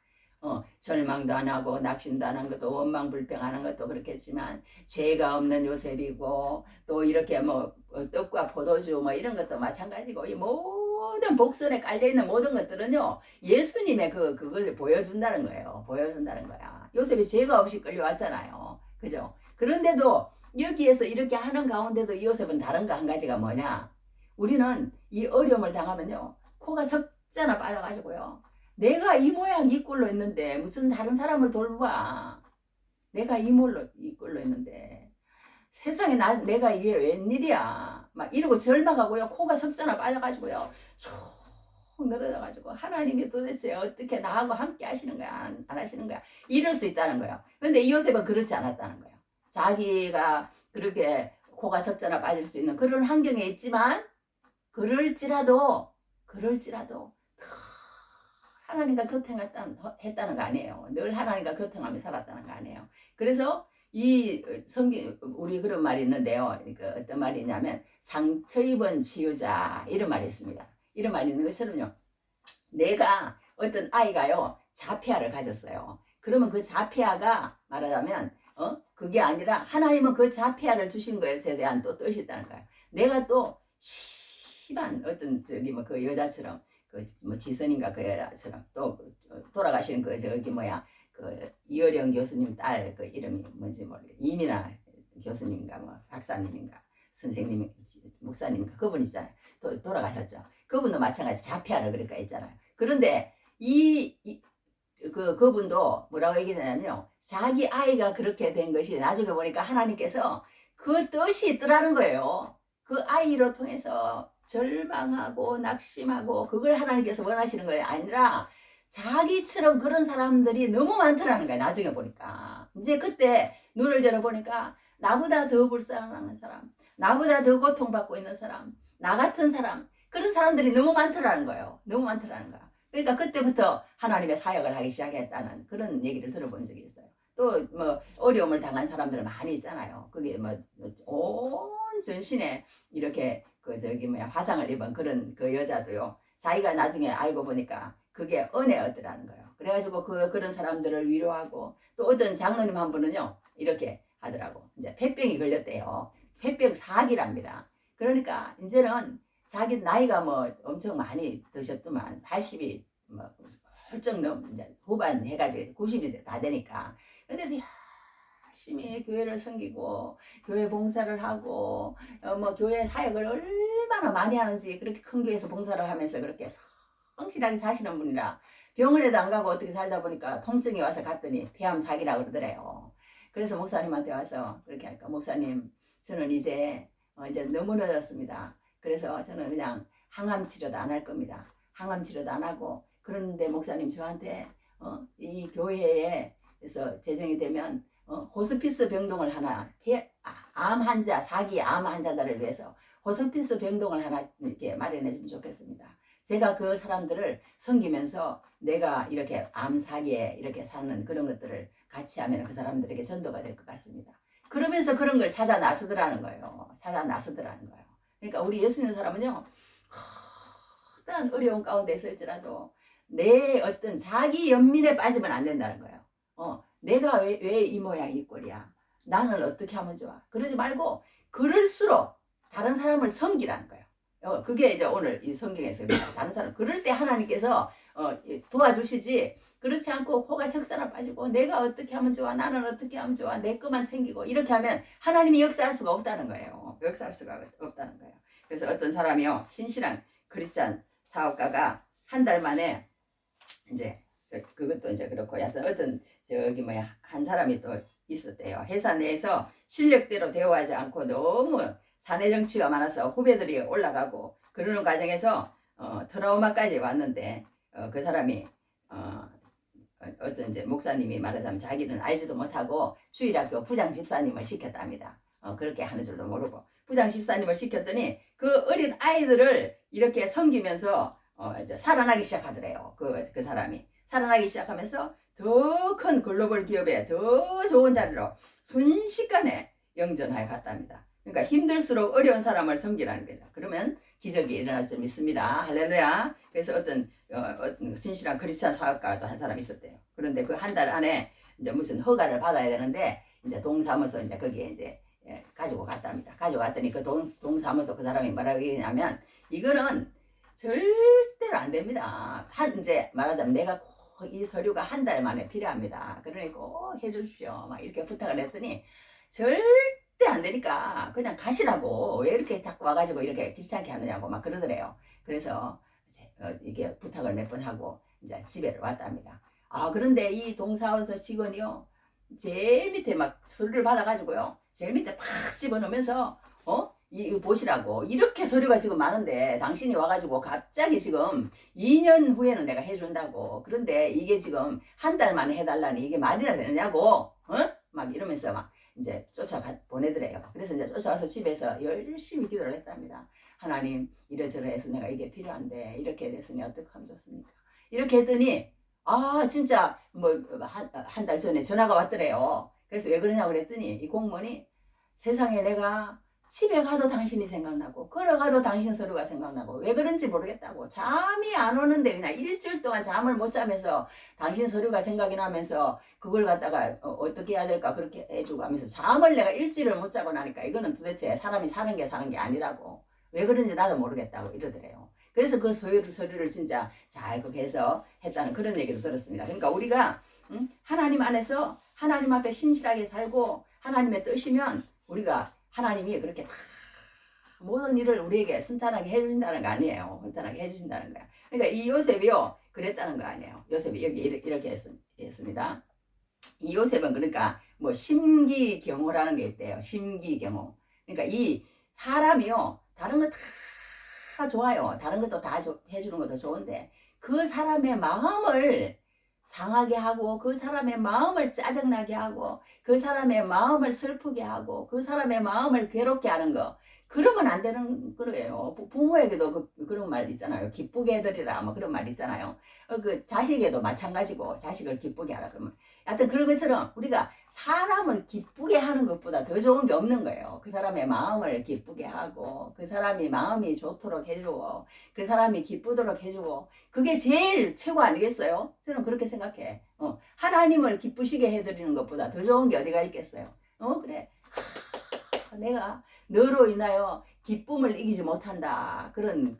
절망도 안 하고 낙심도 안 한 것도 원망 불평하는 것도 그렇겠지만 죄가 없는 요셉이고 또 이렇게 뭐 떡과 포도주 뭐 이런 것도 마찬가지고 이 모든 복선에 깔려 있는 모든 것들은요 예수님의 그걸 보여준다는 거예요. 보여준다는 거야. 요셉이 죄가 없이 끌려왔잖아요. 그죠? 그런데도 여기에서 이렇게 하는 가운데도 이 요셉은 다른 거 한 가지가 뭐냐? 우리는 이 어려움을 당하면요 코가 석자나 빠져가지고요. 내가 이 모양 이 꼴로 있는데 무슨 다른 사람을 돌봐. 내가 이 꼴로 있는데 세상에 내가 이게 웬일이야. 막 이러고 절망하고요. 코가 석자나 빠져가지고요. 쭉 늘어져가지고 하나님이 도대체 어떻게 나하고 함께 하시는 거야 안 하시는 거야 이럴 수 있다는 거예요. 그런데 이 요셉은 그렇지 않았다는 거예요. 자기가 그렇게 코가 석자나 빠질 수 있는 그런 환경에 있지만 그럴지라도 하나님과 교통했다는 거 아니에요. 늘 하나님과 교통하며 살았다는 거 아니에요. 그래서 이 성경 우리 그런 말이 있는데요. 그 어떤 말이 있냐면 상처 입은 치유자 이런 말이 있습니다. 이런 말이 있는 것처럼요. 내가 어떤 아이가요 자폐아를 가졌어요. 그러면 그 자폐아가 말하자면 그게 아니라 하나님은 그 자폐아를 주신 것에 대한 또 뜻이 있다는 거예요. 내가 또 심한 어떤 저기 뭐 그 여자처럼 그 뭐 지선인가 그 여자처럼 또 돌아가시는 그 저기 뭐야 그 이어령 교수님 딸 그 이름이 뭔지 모르겠 이민아 교수님인가 뭐 박사님인가 선생님 목사님인가 그분 있잖아요. 또 돌아가셨죠. 그분도 마찬가지 자폐아를 그러니까 있잖아요. 그런데 그분도 뭐라고 얘기하냐면요. 자기 아이가 그렇게 된 것이 나중에 보니까 하나님께서 그 뜻이 있더라는 거예요. 그 아이로 통해서 절망하고 낙심하고 그걸 하나님께서 원하시는 거예요. 아니라 자기처럼 그런 사람들이 너무 많더라는 거예요. 나중에 보니까. 이제 그때 눈을 열어보니까 나보다 더 불쌍한 사람, 나보다 더 고통받고 있는 사람, 나 같은 사람, 그런 사람들이 너무 많더라는 거예요. 너무 많더라는 거야. 그러니까 그때부터 하나님의 사역을 하기 시작했다는 그런 얘기를 들어본 적이 있어요. 또 뭐 어려움을 당한 사람들 많이 있잖아요. 그게 뭐 온 전신에 이렇게 그 저기 뭐야 화상을 입은 그런 그 여자도요. 자기가 나중에 알고 보니까 그게 은혜였더라는 거예요. 그래가지고 그런 사람들을 위로하고 또 어떤 장로님 한 분은요 이렇게 하더라고. 이제 폐병이 걸렸대요. 폐병 사기랍니다. 그러니까 이제는 자기 나이가 뭐 엄청 많이 드셨더만 80이 뭐 훌쩍 넘 이제 후반 해가지고 90이 다 되니까 근데도 열심히 교회를 섬기고 교회 봉사를 하고 뭐 교회 사역을 얼마나 많이 하는지 그렇게 큰 교회에서 봉사를 하면서 그렇게 성실하게 사시는 분이라 병원에도 안 가고 어떻게 살다 보니까 통증이 와서 갔더니 폐암 사기라 그러더래요. 그래서 목사님한테 와서 그렇게 할까, 목사님 저는 이제 너무 늦었습니다. 그래서 저는 그냥 항암 치료도 안 할 겁니다. 항암 치료도 안 하고, 그러는데 목사님 저한테 이 교회에서 제정이 되면 호스피스 병동을 하나, 암 환자, 4기 암 환자들을 위해서 호스피스 병동을 하나 이렇게 마련해 주면 좋겠습니다. 제가 그 사람들을 섬기면서 내가 이렇게 암 4기에 이렇게 사는 그런 것들을 같이 하면 그 사람들에게 전도가 될 것 같습니다. 그러면서 그런 걸 찾아 나서더라는 거예요. 찾아 나서더라는 거예요. 그러니까 우리 예수 믿는 사람은요, 어떤 어려운 가운데 있을지라도 내 어떤 자기 연민에 빠지면 안 된다는 거예요. 내가 왜 이 모양 이 꼴이야? 나는 어떻게 하면 좋아? 그러지 말고 그럴수록 다른 사람을 섬기라는 거예요. 그게 이제 오늘 이 성경에서 다른 사람 그럴 때 하나님께서 도와주시지, 그렇지 않고 호가 석사나 빠지고 내가 어떻게 하면 좋아, 나는 어떻게 하면 좋아, 내 것만 챙기고 이렇게 하면 하나님이 역사할 수가 없다는 거예요. 역사할 수가 없다는 거예요. 그래서 어떤 사람이요, 신실한 크리스찬 사업가가 한 달 만에 이제 그것도 이제 그렇고, 여튼 어떤 저기 뭐야 한 사람이 또 있었대요. 회사 내에서 실력대로 대우하지 않고 너무 사내 정치가 많아서 후배들이 올라가고 그러는 과정에서 트라우마까지 왔는데 그 사람이 어떤 이제 목사님이 말하자면 자기는 알지도 못하고 주일학교 부장 집사님을 시켰답니다. 그렇게 하는 줄도 모르고 부장 집사님을 시켰더니 그 어린 아이들을 이렇게 섬기면서 이제 살아나기 시작하더래요. 그 사람이 살아나기 시작하면서 더 큰 글로벌 기업에 더 좋은 자리로 순식간에 영전하여 갔답니다. 그러니까 힘들수록 어려운 사람을 섬기라는 거다. 그러면 기적이 일어날 줄 믿습니다. 할렐루야. 그래서 어떤 신실한 크리스찬 사업가도 한 사람이 있었대요. 그런데 그 한 달 안에 이제 무슨 허가를 받아야 되는데 이제 동사무소 이제 거기에 이제 가지고 갔답니다. 가지고 갔더니 그 동사무소 그 사람이 뭐라고 얘기냐면, 이거는 절대로 안 됩니다. 이제 말하자면 내가 꼭 이 서류가 한 달 만에 필요합니다. 그러니 꼭 해주십시오. 막 이렇게 부탁을 했더니 절대 안 되니까 그냥 가시라고, 왜 이렇게 자꾸 와가지고 이렇게 귀찮게 하느냐고 막 그러더래요. 그래서 이게 부탁을 몇 번 하고 이제 집에 왔답니다. 그런데 이 동사무소 직원이요, 제일 밑에 막 서류를 받아가지고요, 제일 밑에 팍 집어넣으면서 이거 보시라고, 이렇게 서류가 지금 많은데 당신이 와가지고 갑자기 지금 2년 후에는 내가 해준다고, 그런데 이게 지금 한 달 만에 해달라니 이게 말이나 되느냐고, 막 이러면서 막 이제 보내더래요. 그래서 이제 쫓아와서 집에서 열심히 기도를 했답니다. 하나님, 이래저래 해서 내가 이게 필요한데 이렇게 됐으니 어떻게 하면 좋습니까? 이렇게 했더니 진짜 뭐 한 달 전에 전화가 왔더래요. 그래서 왜 그러냐고 그랬더니 이 공무원이, 세상에 내가 집에 가도 당신이 생각나고 걸어가도 당신 서류가 생각나고 왜 그런지 모르겠다고, 잠이 안 오는데 그냥 일주일 동안 잠을 못 자면서 당신 서류가 생각이 나면서 그걸 갖다가 어떻게 해야 될까 그렇게 해주고 하면서 잠을 내가 일주일을 못 자고 나니까 이거는 도대체 사람이 사는 게 아니라고, 왜 그런지 나도 모르겠다고 이러더래요. 그래서 그 서류를 진짜 잘 그렇게 해서 했다는 그런 얘기도 들었습니다. 그러니까 우리가 하나님 안에서 하나님 앞에 신실하게 살고 하나님의 뜻이면 우리가 하나님이 그렇게 다 모든 일을 우리에게 순탄하게 해주신다는 거 아니에요. 순탄하게 해주신다는 거야. 그러니까 이 요셉이요 그랬다는 거 아니에요. 요셉이 여기 이렇게 했습니다. 이 요셉은 그러니까 뭐 심기경호라는 게 있대요. 심기경호. 그러니까 이 사람이요, 다른 거 다 좋아요. 다른 것도 다 해주는 것도 좋은데 그 사람의 마음을 상하게 하고 그 사람의 마음을 짜증나게 하고 그 사람의 마음을 슬프게 하고 그 사람의 마음을 괴롭게 하는 거, 그러면 안 되는 거예요. 부모에게도 그런 말 있잖아요. 기쁘게 해드리라 뭐 그런 말 있잖아요. 그 자식에도 마찬가지고 자식을 기쁘게 하라 그러면, 하여튼 그런 것처럼 우리가 사람을 기쁘게 하는 것보다 더 좋은 게 없는 거예요. 그 사람의 마음을 기쁘게 하고 그 사람이 마음이 좋도록 해주고 그 사람이 기쁘도록 해주고, 그게 제일 최고 아니겠어요? 저는 그렇게 생각해. 하나님을 기쁘시게 해드리는 것보다 더 좋은 게 어디가 있겠어요? 그래. 내가 너로 인하여 기쁨을 이기지 못한다. 그런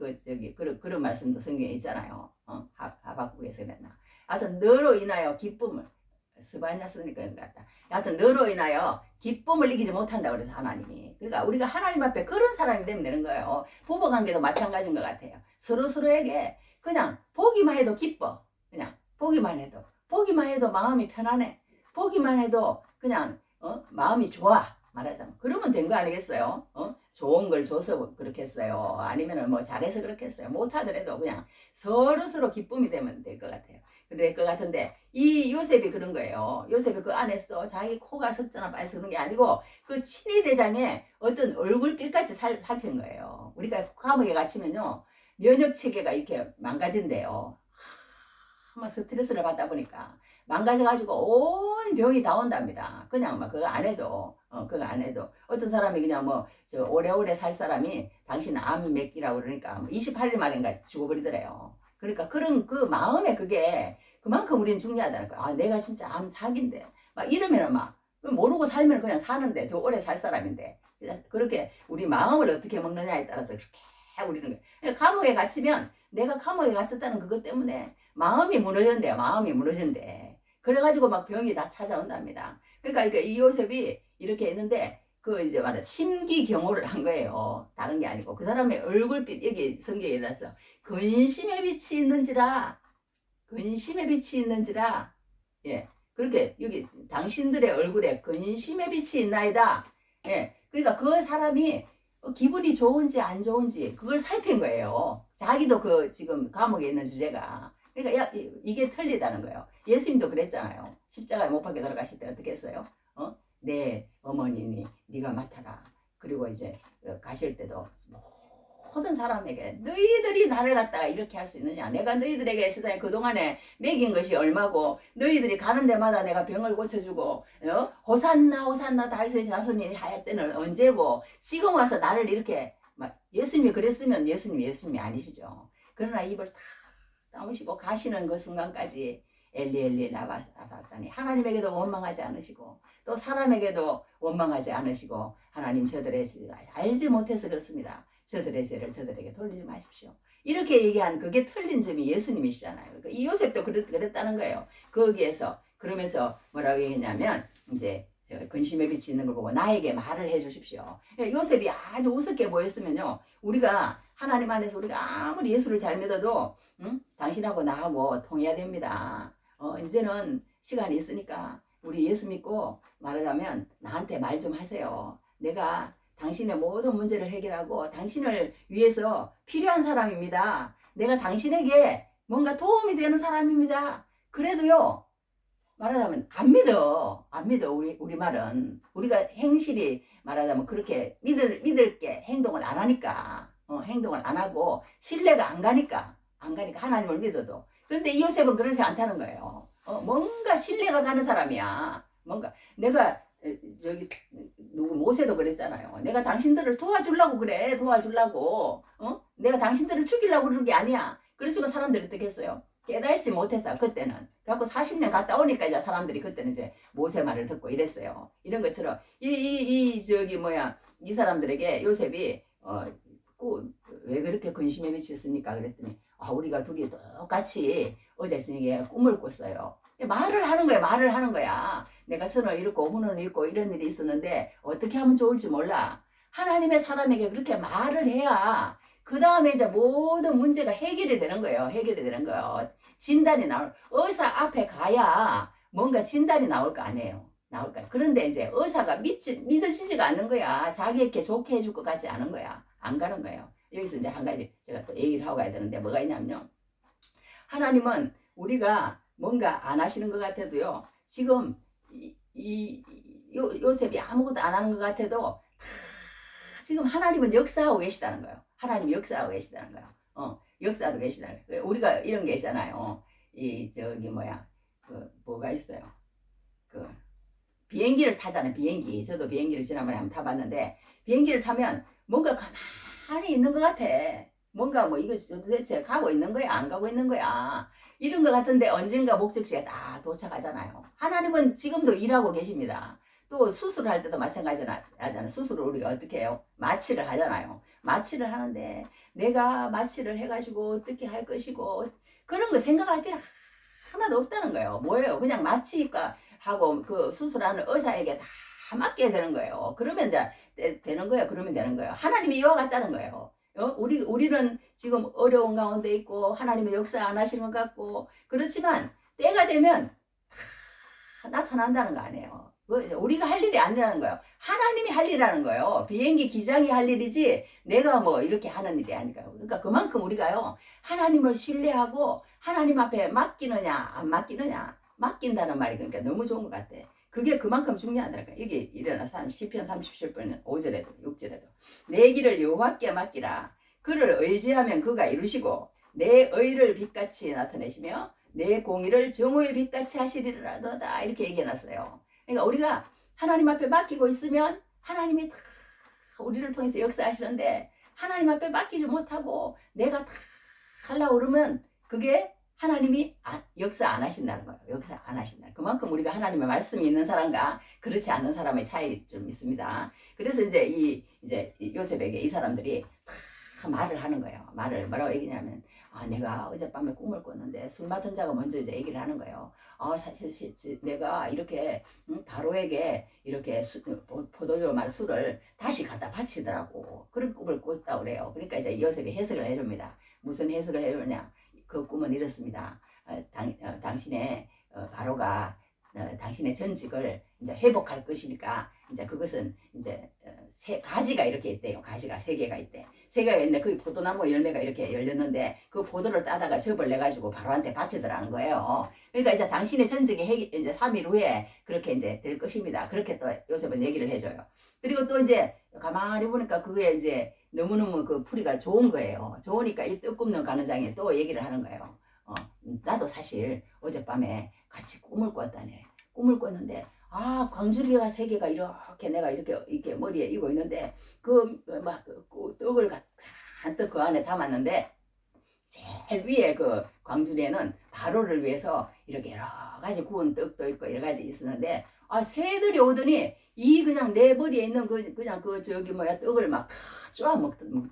그런 말씀도 성경에 있잖아요. 하박국에서 맨날. 하여튼 너로 인하여 기쁨을 스바냐 쓰니까 그런 것 같다. 여하튼 너로 인하여 기쁨을 이기지 못한다 그래서 하나님이. 그러니까 우리가 하나님 앞에 그런 사람이 되면 되는 거예요. 부부관계도 마찬가지인 것 같아요. 서로서로에게 그냥 보기만 해도 기뻐. 그냥 보기만 해도 마음이 편안해. 보기만 해도 그냥 마음이 좋아. 말하자면 그러면 된 거 아니겠어요? 좋은 걸 줘서 그렇게 했어요. 아니면은 뭐 잘해서 그렇게 했어요. 못하더라도 그냥 서로 기쁨이 되면 될 것 같아요. 될 것 같은데 이 요셉이 그런 거예요. 요셉이 그 안에서 자기 코가 석자나 빠져서 그런 게 아니고 그 친위 대장에 어떤 얼굴빛같이 살핀 거예요. 우리가 감옥에 갇히면요 면역 체계가 이렇게 망가진대요. 막 스트레스를 받다 보니까 망가져가지고 온 병이 다 온답니다. 그냥 막 그거 안 해도 그거 안 해도 어떤 사람이 그냥 뭐 저 오래오래 살 사람이 당신 암 몇 기라고 그러니까 뭐 28일 만인가 죽어버리더래요. 그러니까 그런 그 마음에 그게 그만큼 우리는 중요하다는 거야. 아 내가 진짜 암 사기인데 막 이러면은 막 모르고 살면 그냥 사는데 더 오래 살 사람인데 그렇게 우리 마음을 어떻게 먹느냐에 따라서 그렇게 우리는 거예요. 감옥에 갇히면 내가 감옥에 갇혔다는 그것 때문에 마음이 무너진대요. 마음이 무너진대. 그래가지고 막 병이 다 찾아온답니다. 그러니까 이 요셉이 이렇게 했는데 그 이제 말해 심기경호를 한 거예요. 다른 게 아니고 그 사람의 얼굴빛 여기 성경에 일어났어. 근심의 빛이 있는지라 예 그렇게 여기 당신들의 얼굴에 근심의 빛이 있나이다. 예 그러니까 그 사람이 기분이 좋은지 안 좋은지 그걸 살핀 거예요. 자기도 그 지금 감옥에 있는 주제가. 그러니까 이게 틀리다는 거예요. 예수님도 그랬잖아요. 십자가에 못 박혀 들어가실 때 어떻게 했어요? 내 어머니니 네가 맡아라. 그리고 이제 가실 때도 모든 사람에게 너희들이 나를 갖다가 이렇게 할 수 있느냐? 내가 너희들에게 세상에 그동안에 먹인 것이 얼마고 너희들이 가는 데마다 내가 병을 고쳐주고 호산나 호산나 다윗의 자손이 할 때는 언제고 지금 와서 나를 이렇게 막 예수님이 그랬으면 예수님이 아니시죠. 그러나 입을 다 다무시고 가시는 그 순간까지 엘리 라바다니 하나님에게도 원망하지 않으시고 또 사람에게도 원망하지 않으시고 하나님 저들의 죄를 알지 못해서 그렇습니다. 저들의 죄를 저들에게 돌리지 마십시오. 이렇게 얘기한 그게 틀린 점이 예수님이시잖아요. 그러니까 이 요셉도 그랬다는 거예요. 거기에서 그러면서 뭐라고 했냐면 이제 근심에 빛이 있는 걸 보고 나에게 말을 해주십시오. 요셉이 아주 우습게 보였으면요 우리가 하나님 안에서 우리가 아무리 예수를 잘 믿어도 당신하고 나하고 통해야 됩니다. 이제는 시간이 있으니까 우리 예수 믿고 말하자면 나한테 말 좀 하세요. 내가 당신의 모든 문제를 해결하고 당신을 위해서 필요한 사람입니다. 내가 당신에게 뭔가 도움이 되는 사람입니다. 그래도요 말하자면 안 믿어 우리 말은 우리가 행실이 말하자면 그렇게 믿을게 행동을 안 하니까 행동을 안 하고 신뢰가 안 가니까 하나님을 믿어도. 그런데 이 요셉은 그렇지 않다는 거예요. 뭔가 신뢰가 가는 사람이야. 뭔가 내가 저기 누구 모세도 그랬잖아요. 내가 당신들을 도와주려고 그래. 내가 당신들을 죽이려고 그러는 게 아니야. 그랬으면 사람들이 어떻게 했어요? 깨달지 못해서 그때는. 그래갖고 40년 갔다 오니까 이제 사람들이 그때는 이제 모세 말을 듣고 이랬어요. 이런 것처럼 이 사람들에게 요셉이 왜 그렇게 근심에 미쳤습니까? 그랬더니 우리가 둘이 똑같이 어제 저녁에 꿈을 꿨어요. 말을 하는 거야. 내가 선을 잃고 hun을 잃고 이런 일이 있었는데 어떻게 하면 좋을지 몰라. 하나님의 사람에게 그렇게 말을 해야 그 다음에 이제 모든 문제가 해결이 되는 거예요. 진단이 의사 앞에 가야 뭔가 진단이 나올 거 아니에요. 그런데 이제 의사가 믿어지지가 않는 거야. 자기에게 좋게 해줄 것 같지 않은 거야. 안 가는 거예요. 여기서 이제 한 가지 제가 또 얘기를 하고 가야 되는데 뭐가 있냐면요. 하나님은 우리가 뭔가 안 하시는 것 같아도요. 지금 요셉이 아무것도 안 하는 것 같아도 지금 하나님은 역사하고 계시다는 거예요. 하나님이 역사하고 계시다는 거예요. 역사도 계시다는 거예요. 우리가 이런 게 있잖아요. 뭐가 있어요. 비행기를 타잖아요. 비행기. 저도 비행기를 지난번에 한번 타봤는데 비행기를 타면 뭔가 가만히 있는 것 같아. 뭔가 이거 도대체 가고 있는 거야? 안 가고 있는 거야? 이런 것 같은데 언젠가 목적지에 다 도착하잖아요. 하나님은 지금도 일하고 계십니다. 또 수술할 때도 마찬가지잖아요. 수술을 우리가 어떻게 해요? 마취를 하잖아요. 마취를 하는데 내가 마취를 해가지고 어떻게 할 것이고 그런 거 생각할 필요 하나도 없다는 거예요. 뭐예요? 그냥 마취가 하고 그 수술하는 의사에게 다 맡겨야 되는 거예요. 그러면 이제 되는 거예요. 그러면 되는 거예요. 하나님이 이와 같다는 거예요. 우리는 지금 어려운 가운데 있고 하나님의 역사 안 하시는 것 같고 그렇지만 때가 되면 다 나타난다는 거 아니에요. 우리가 할 일이 아니라는 거예요. 하나님이 할 일이라는 거예요. 비행기 기장이 할 일이지 내가 뭐 이렇게 하는 일이 아니까요. 그러니까 그만큼 우리가요 하나님을 신뢰하고 하나님 앞에 맡기느냐 안 맡기느냐 맡긴다는 말이 그러니까 너무 좋은 것 같아. 그게 그만큼 중요하다니까. 이게 일어나서 시편 37편 5절에도 6절에도 내 길을 여호와께 맡기라. 그를 의지하면 그가 이루시고 내 의를 빛같이 나타내시며 내 공의를 정오의 빛같이 하시리라도다. 이렇게 얘기해놨어요. 그러니까 우리가 하나님 앞에 맡기고 있으면 하나님이 다 우리를 통해서 역사하시는데 하나님 앞에 맡기지 못하고 내가 다 하려고 그러면 그게 하나님이 역사 안 하신다는 거예요. 역사 안 하신다. 그만큼 우리가 하나님의 말씀이 있는 사람과 그렇지 않은 사람의 차이 좀 있습니다. 그래서 이제 요셉에게 이 사람들이 다 말을 하는 거예요. 말을 뭐라고 얘기냐면 내가 어젯밤에 꿈을 꿨는데 술 맡은 자가 먼저 이제 얘기를 하는 거예요. 사실 내가 이렇게 바로에게 이렇게 포도주 말 술을 다시 갖다 바치더라고. 그런 꿈을 꿨다고 그래요. 그러니까 이제 요셉이 해석을 해줍니다. 무슨 해석을 해주냐? 그 꿈은 이렇습니다. 당신의 바로가 당신의 전직을 이제 회복할 것이니까 이제 그것은 이제 가지가 이렇게 있대요. 가지가 3개가 있대. 3개가 있는데 그 포도나무 열매가 이렇게 열렸는데 그 포도를 따다가 접을 내 가지고 바로한테 바치더라는 거예요. 그러니까 이제 당신의 전직이 이제 3일 후에 그렇게 이제 될 것입니다. 그렇게 또 요셉은 얘기를 해줘요. 그리고 또 이제 가만히 보니까 그게 이제 너무너무 그 풀이가 좋은 거예요. 좋으니까 이 떡 굽는 가느장에 또 얘기를 하는 거예요. 나도 사실 어젯밤에 같이 꿈을 꿨다네. 꿈을 꿨는데 광주리가 3개가 이렇게 내가 이렇게 머리에 이고 있는데 그 떡을 한떡 그 안에 담았는데 제일 위에 그 광주리에는 바로를 위해서 이렇게 여러 가지 구운 떡도 있고 여러 가지 있었는데 새들이 오더니 이 그냥 내 머리에 있는 그냥 떡을 막 쪼아 먹던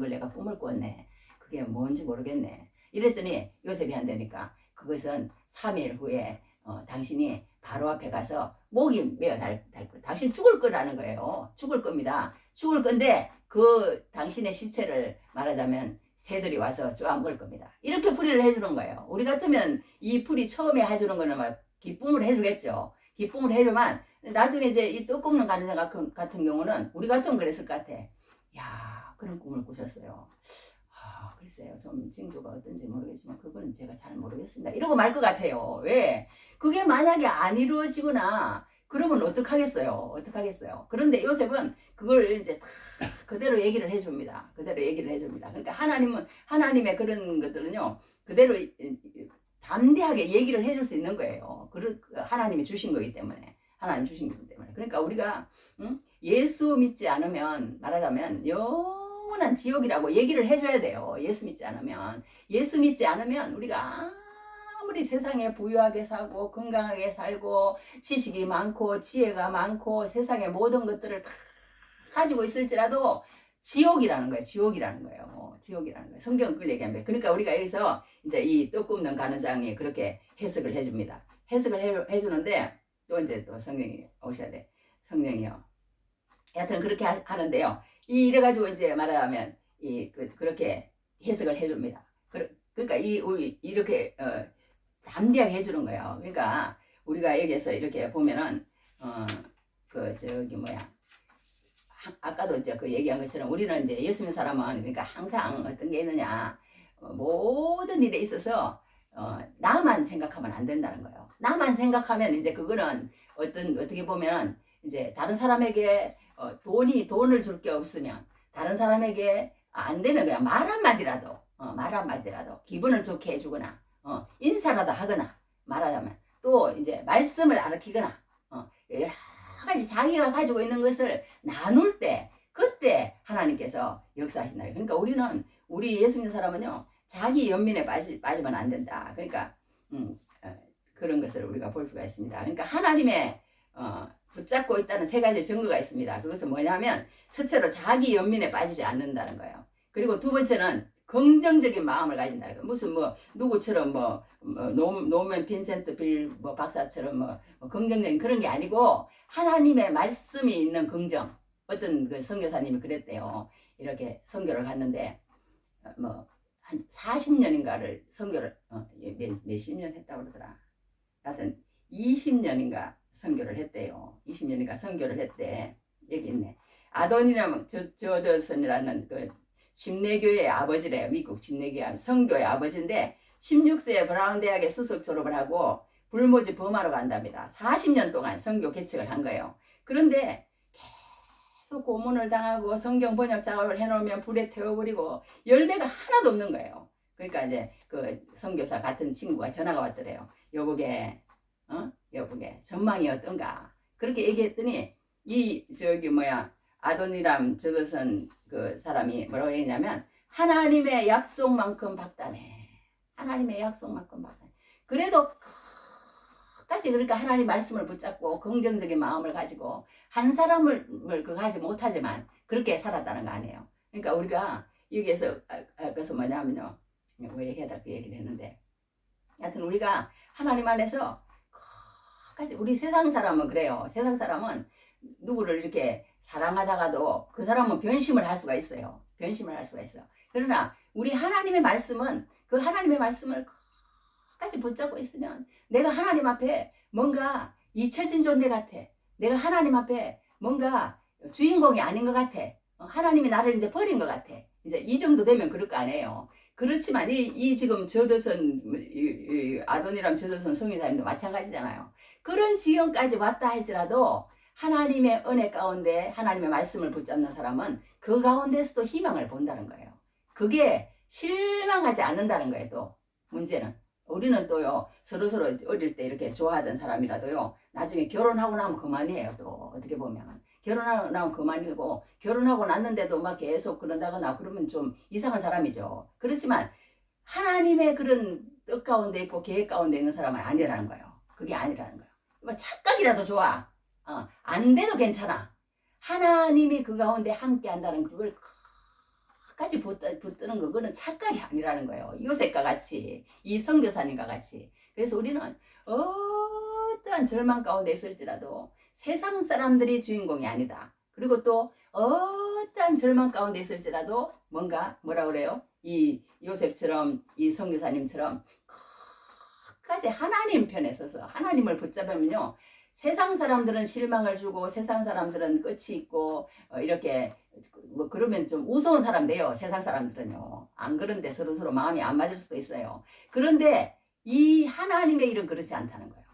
걸 내가 꿈을 꿨네. 그게 뭔지 모르겠네. 이랬더니 요셉이 한다니까 그것은 3일 후에 당신이 바로 앞에 가서 목이 메어 닳고 당신 죽을 거라는 거예요. 죽을 겁니다. 죽을 건데 그 당신의 시체를 말하자면 새들이 와서 쪼아 먹을 겁니다. 이렇게 풀이를 해주는 거예요. 우리 같으면 이 풀이 처음에 해주는 거는 막 기쁨을 해주겠죠. 기쁨을 해주면 나중에 이제 이 떡 굽는 가느자 같은 경우는 우리 같으면 그랬을 것 같아. 야, 그런 꿈을 꾸셨어요. 글쎄요. 좀 징조가 어떤지 모르겠지만 그거는 제가 잘 모르겠습니다. 이러고 말 것 같아요. 왜? 그게 만약에 안 이루어지거나 그러면 어떡하겠어요. 그런데 요셉은 그걸 이제 다 그대로 얘기를 해줍니다. 그러니까 하나님의 그런 것들은요. 그대로 담대하게 얘기를 해줄 수 있는 거예요. 하나님이 주신 거기 때문에. 그러니까 우리가 예수 믿지 않으면 말하자면 영원한 지옥이라고 얘기를 해줘야 돼요. 예수 믿지 않으면 우리가 아무리 세상에 부유하게 살고 건강하게 살고 지식이 많고 지혜가 많고 세상의 모든 것들을 다 가지고 있을지라도 지옥이라는 거예요. 성경은 그걸 얘기합니다. 그러니까 우리가 여기서 이제 이 떡 굽는 가느장이 그렇게 해석을 해줍니다. 해주는데 또 성령이 오셔야 돼. 성령이요. 여하튼 그렇게 하는데요. 이래가지고 이제 말하자면 그렇게 해석을 해줍니다. 그러니까 이렇게 담대하게 해주는 거예요. 그러니까 우리가 여기에서 이렇게 보면은 아까도 이제 그 얘기한 것처럼 우리는 이제 예수 믿는 사람은 그러니까 항상 어떤 게 있느냐 모든 일에 있어서 나만 생각하면 안 된다는 거예요. 나만 생각하면 이제 그거는 어떻게 보면 이제 다른 사람에게 돈을 줄 게 없으면 다른 사람에게 안 되면 그냥 말 한마디라도 기분을 좋게 해주거나 인사라도 하거나 말하자면 또 이제 말씀을 가르치거나 여러 가지 자기가 가지고 있는 것을 나눌 때 그때 하나님께서 역사하신다. 그러니까 우리 예수 믿는 사람은요 자기 연민에 빠지면 안 된다. 그러니까 그런 것을 우리가 볼 수가 있습니다. 그러니까 하나님의 붙잡고 있다는 3가지 증거가 있습니다. 그것은 뭐냐면 첫째로 자기 연민에 빠지지 않는다는 거예요. 그리고 두 번째는 긍정적인 마음을 가진다는 거. 무슨 뭐 누구처럼 노면 빈센트 빌 박사처럼 긍정적인 그런 게 아니고 하나님의 말씀이 있는 긍정. 어떤 그 선교사님이 그랬대요. 이렇게 선교를 갔는데 한 40년인가를 선교를 몇십 년 했다고 그러더라. 하여튼 20년인가 선교를 했대요. 20년인가 선교를 했대. 여기 있네. 아도니람 저더슨이라는 그 침례교회의 아버지래요. 미국 침례교회 선교의 아버지인데 16세에 브라운 대학에 수석 졸업을 하고 불모지 버마로 간답니다. 40년 동안 선교 개척을 한 거예요. 그런데 계속 고문을 당하고 성경 번역 작업을 해놓으면 불에 태워버리고 열매가 하나도 없는 거예요. 그러니까 이제 그 선교사 같은 친구가 전화가 왔더래요. 여보게 전망이 어떤가? 그렇게 얘기했더니 아도니람 저더슨 그 사람이 뭐라고 했냐면 하나님의 약속만큼 박다네. 하나님의 약속만큼 박다네. 그래도 끝까지 그러니까 하나님 말씀을 붙잡고 긍정적인 마음을 가지고 한 사람을 그거 하지 못하지만 그렇게 살았다는 거 아니에요. 그러니까 우리가 여기에서 그래서 뭐냐면요. 왜 얘기하다 그 얘기를 했는데 하여튼 우리가 하나님 안에서 끝까지 우리 세상 사람은 그래요. 세상 사람은 누구를 이렇게 사랑하다가도 그 사람은 변심을 할 수가 있어요. 변심을 할 수가 있어요. 그러나 우리 하나님의 말씀은 그 하나님의 말씀을 끝까지 붙잡고 있으면 내가 하나님 앞에 뭔가 잊혀진 존재 같아. 내가 하나님 앞에 뭔가 주인공이 아닌 것 같아. 하나님이 나를 이제 버린 것 같아. 이제 이 정도 되면 그럴 거 아니에요. 그렇지만 이 지금 저더선 아도니람 저더선 성의사님도 마찬가지잖아요. 그런 지경까지 왔다 할지라도 하나님의 은혜 가운데 하나님의 말씀을 붙잡는 사람은 그 가운데서도 희망을 본다는 거예요. 그게 실망하지 않는다는 거예요. 또 문제는 우리는 또요 서로서로 어릴 때 이렇게 좋아하던 사람이라도요 나중에 결혼하고 나면 그만이에요. 또 어떻게 보면 결혼하고 나면 그만이고 결혼하고 났는데도 막 계속 그런다거나 그러면 좀 이상한 사람이죠. 그렇지만 하나님의 그런 뜻 가운데 있고 계획 가운데 있는 사람은 아니라는 거예요. 그게 아니라는 거예요. 뭐 착각이라도 좋아. 안 돼도 괜찮아. 하나님이 그 가운데 함께 한다는 그걸 끝까지 붙드는 그거는 착각이 아니라는 거예요. 요셉과 같이 이 선교사님과 같이. 그래서 우리는 어떠한 절망 가운데 있을지라도 세상 사람들이 주인공이 아니다. 그리고 또 어떠한 절망 가운데 있을지라도 뭐라 그래요? 이 요셉처럼 이 선교사님처럼 끝까지 하나님 편에 서서 하나님을 붙잡으면요. 세상 사람들은 실망을 주고 세상 사람들은 끝이 있고 이렇게 그러면 좀 우스운 사람 돼요. 세상 사람들은요. 안 그런데 서로서로 마음이 안 맞을 수도 있어요. 그런데 이 하나님의 일은 그렇지 않다는 거예요.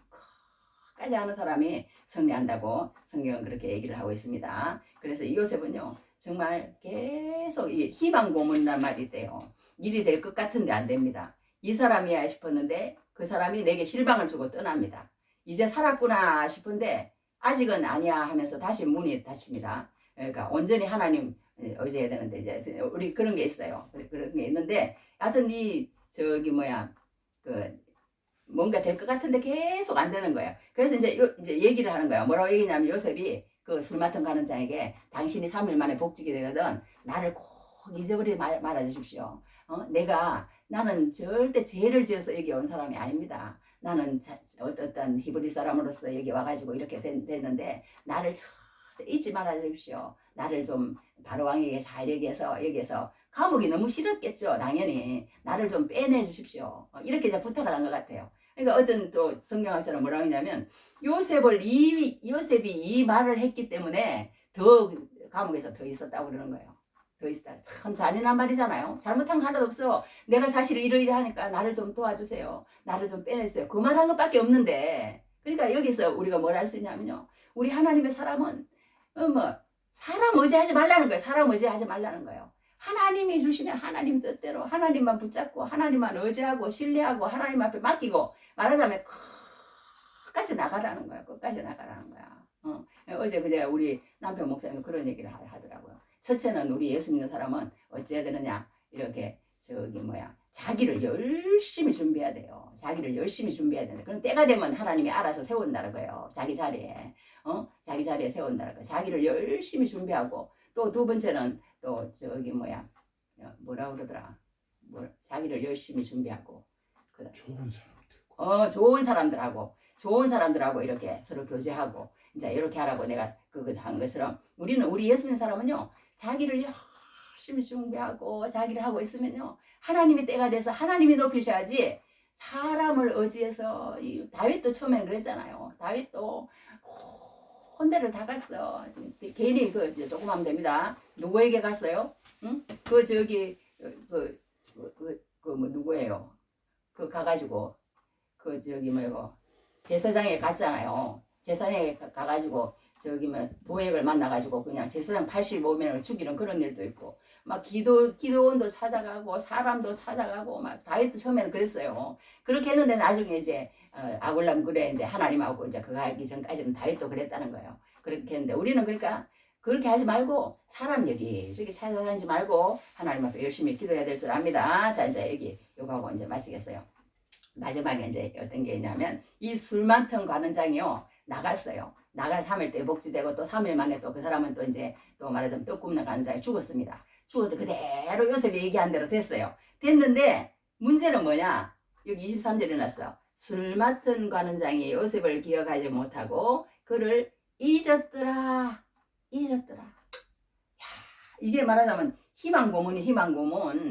끝까지 하는 사람이 승리한다고 성경은 그렇게 얘기를 하고 있습니다. 그래서 이 요셉은요. 정말 계속 이 희망 고문이란 말이 있대요. 일이 될 것 같은데 안 됩니다. 이 사람이야 싶었는데 그 사람이 내게 실망을 주고 떠납니다. 이제 살았구나 싶은데 아직은 아니야 하면서 다시 문이 닫힙니다. 그러니까 온전히 하나님 의지해야 되는데 이제 우리 그런 게 있어요. 그런 게 있는데 하여튼 뭔가 될 것 같은데 계속 안 되는 거예요. 그래서 이제 얘기를 하는 거예요. 뭐라고 얘기냐면 요셉이 그 술 맡은 가는자에게 당신이 3일 만에 복직이 되거든 나를 꼭 잊어버리지 말아 주십시오. 나는 절대 죄를 지어서 여기 온 사람이 아닙니다. 나는 어떤 히브리 사람으로서 여기 와가지고 이렇게 됐는데 나를 절대 잊지 말아 주십시오. 나를 좀 바로왕에게 잘 여기에서 감옥이 너무 싫었겠죠. 당연히 나를 좀 빼내 주십시오. 이렇게 이제 부탁을 한 것 같아요. 그러니까 어떤 또 성경학자는 뭐라고 했냐면 요셉이 이 말을 했기 때문에 더 감옥에서 더 있었다고 그러는 거예요. 더 있다. 참 잔인한 말이잖아요. 잘못한 거 하나도 없어. 내가 사실 이러이러하니까 나를 좀 도와주세요. 나를 좀 빼내주세요. 그 말 한 것밖에 없는데. 그러니까 여기서 우리가 뭘 할 수 있냐면요. 우리 하나님의 사람은 사람 의지하지 말라는 거예요. 사람 의지하지 말라는 거예요. 하나님이 주시면 하나님 뜻대로 하나님만 붙잡고 하나님만 의지하고 신뢰하고 하나님 앞에 맡기고 말하자면 끝까지 나가라는 거야. 끝까지 나가라는 거야. 어제 그제 우리 남편 목사님 그런 얘기를 하더라고요. 첫째는 우리 예수 믿는 사람은 어찌해야 되느냐 이렇게 자기를 열심히 준비해야 돼요. 자기를 열심히 준비해야 되는데 그런 때가 되면 하나님이 알아서 세운다는 거예요. 자기 자리에 세운다는 거예요. 자기를 열심히 준비하고 또 두 번째는 또 뭐라 그러더라. 자기를 열심히 준비하고 좋은 사람들. 좋은 사람들하고 이렇게 서로 교제하고 이제 이렇게 하라고 내가 그거 한 것처럼 우리 예수 믿는 사람은요 자기를 열심히 준비하고 자기를 하고 있으면요 하나님의 때가 돼서 하나님이 높이셔야지 사람을 의지해서 다윗도 처음에는 그랬잖아요. 다윗도 혼대를 다 갔어. 괜히 조금 하면 됩니다. 누구에게 갔어요? 응? 누구예요? 가가지고 제사장에 갔잖아요. 제사장에 가가지고 도액을 만나가지고 그냥 제사장 85명을 죽이는 그런 일도 있고 막 기도원도 찾아가고 사람도 찾아가고 막 다윗도 처음에는 그랬어요. 그렇게 했는데 나중에 이제 아굴람 그래 이제 하나님하고 이제 그거 알기 전까지는 다윗도 그랬다는 거예요. 그렇게 했는데 우리는 그러니까 그렇게 하지 말고 사람 여기저기 찾아다니지 말고 하나님 앞에 열심히 기도해야 될 줄 압니다. 자 이제 여기 요거하고 이제 마치겠어요. 마지막에 이제 어떤 게 있냐면 이 술 맡은 관원장이요 나갔어요. 나가 3일 때 복지되고 또 3일 만에 또 그 사람은 또 이제 또 말하자면 떡 굽는 관원장이 죽었습니다. 죽어도 그대로 요셉이 얘기한 대로 됐어요. 됐는데 문제는 뭐냐? 여기 23절에 났어. 술 맡은 관원장이 요셉을 기억하지 못하고 그를 잊었더라. 야, 이게 말하자면 희망 고문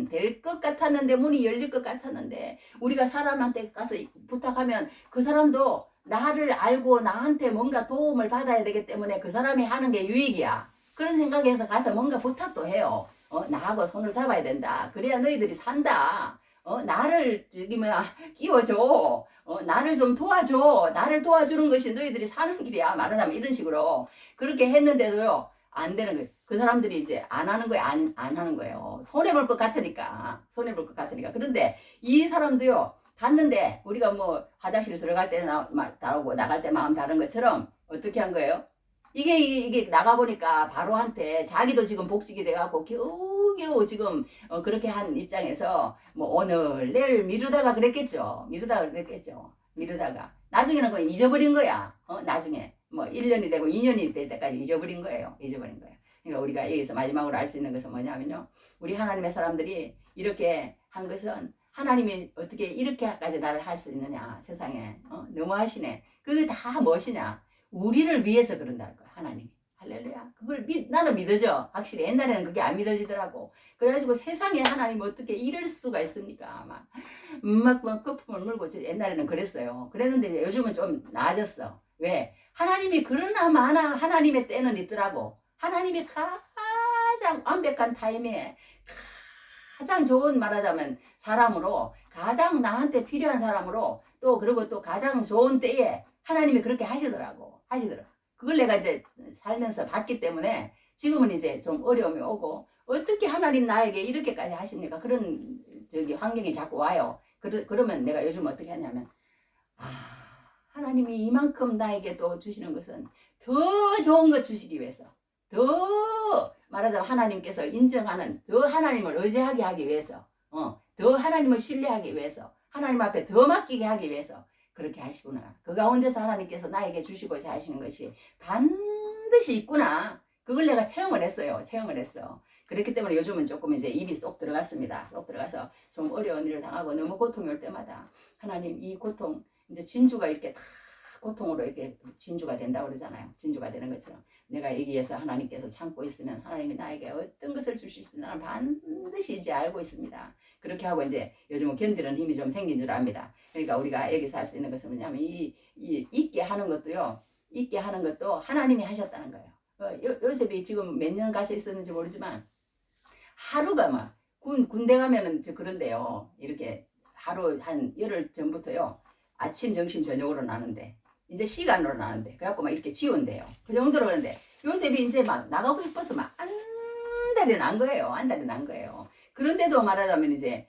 될 것 같았는데 문이 열릴 것 같았는데 우리가 사람한테 가서 부탁하면 그 사람도 나를 알고 나한테 뭔가 도움을 받아야 되기 때문에 그 사람이 하는 게 유익이야. 그런 생각에서 가서 뭔가 부탁도 해요. 나하고 손을 잡아야 된다. 그래야 너희들이 산다. 나를 끼워줘. 나를 좀 도와줘. 나를 도와주는 것이 너희들이 사는 길이야. 말하자면 이런 식으로 그렇게 했는데도요. 안 되는 거예요. 그 사람들이 이제 안 하는 거예요. 안 하는 거예요. 손해볼 것 같으니까. 그런데 이 사람도요. 갔는데 우리가 뭐 화장실 들어갈 때 다르고 나갈 때 마음 다른 것처럼 어떻게 한 거예요? 이게 나가보니까 바로한테 자기도 지금 복직이 돼갖고 겨우겨우 지금 그렇게 한 입장에서 뭐 오늘 내일 미루다가 나중에는 그냥 잊어버린 거야. 나중에 뭐 1년이 되고 2년이 될 때까지 잊어버린 거예요. 그러니까 우리가 여기서 마지막으로 알 수 있는 것은 뭐냐면요. 우리 하나님의 사람들이 이렇게 한 것은 하나님이 어떻게 이렇게까지 나를 할 수 있느냐 세상에 너무하시네. 그게 다 무엇이냐 우리를 위해서 그런다는 거야 하나님이. 할렐루야. 그걸 나는 믿어져. 확실히 옛날에는 그게 안 믿어지더라고. 그래가지고 세상에 하나님 어떻게 이럴 수가 있습니까? 막 거품을 물고 옛날에는 그랬어요. 그랬는데 이제 요즘은 좀 나아졌어. 왜? 하나님이 그러나마나 하나님의 때는 있더라고. 하나님이 가장 완벽한 타임에 가장 좋은 말하자면 사람으로 가장 나한테 필요한 사람으로 또 그리고 또 가장 좋은 때에 하나님이 그렇게 하시더라고. 그걸 내가 이제 살면서 봤기 때문에 지금은 이제 좀 어려움이 오고 어떻게 하나님 나에게 이렇게까지 하십니까? 그런 환경이 자꾸 와요. 그러면 내가 요즘 어떻게 하냐면 하나님이 이만큼 나에게 또 주시는 것은 더 좋은 것 주시기 위해서 더 말하자면 하나님께서 인정하는 더 하나님을 의지하게 하기 위해서 더 하나님을 신뢰하기 위해서 하나님 앞에 더 맡기게 하기 위해서 그렇게 하시구나. 그 가운데서 하나님께서 나에게 주시고자 하시는 것이 반드시 있구나. 그걸 내가 체험을 했어. 그렇기 때문에 요즘은 조금 이제 입이 쏙 들어갔습니다. 쏙 들어가서 좀 어려운 일을 당하고 너무 고통이 올 때마다 하나님 이 고통 이제 진주가 이렇게 다 고통으로 이렇게 진주가 된다고 그러잖아요. 진주가 되는 것처럼 내가 여기에서 하나님께서 참고 있으면 하나님이 나에게 어떤 것을 주실지 나는 반드시 이제 알고 있습니다. 그렇게 하고 이제 요즘은 견디는 힘이 좀 생긴 줄 압니다. 그러니까 우리가 여기서 할 수 있는 것은 뭐냐면 이 있게 하는 것도 하나님이 하셨다는 거예요. 요셉이 지금 몇 년 가서 있었는지 모르지만 하루가 막 군대 가면은 그런데요. 이렇게 하루 한 열흘 전부터요. 아침, 점심, 저녁으로 나는데 이제 시간으로 나는데 그래갖고 막 이렇게 지운대요. 그 정도로 그러는데 요셉이 이제 막 나가고 싶어서 막 안달이 난 거예요. 그런데도 말하자면 이제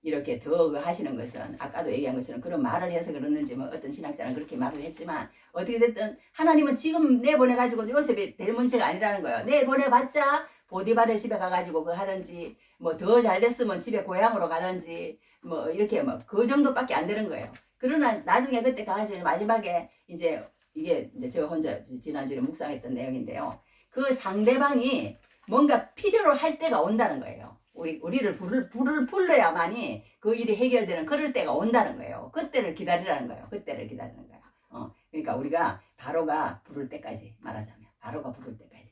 이렇게 더 하시는 것은 아까도 얘기한 것처럼 그런 말을 해서 그러는지 뭐 어떤 신학자는 그렇게 말을 했지만 어떻게 됐든 하나님은 지금 내보내가지고 요셉이 될 문제가 아니라는 거예요. 내보내봤자 보디발의 집에 가가지고 그거 하든지 뭐 더 잘 됐으면 집에 고향으로 가든지 뭐 이렇게 뭐 그 정도밖에 안 되는 거예요. 그러나 나중에 그때 가가지고 마지막에 이제 이게 이제 저 혼자 지난주에 묵상했던 내용인데요. 그 상대방이 뭔가 필요로 할 때가 온다는 거예요. 우리를 불을 불러야만이 그 일이 해결되는 그럴 때가 온다는 거예요. 그때를 기다리라는 거예요. 그때를 기다리는 거예요. 그러니까 우리가 바로가 부를 때까지 말하자면 바로가 부를 때까지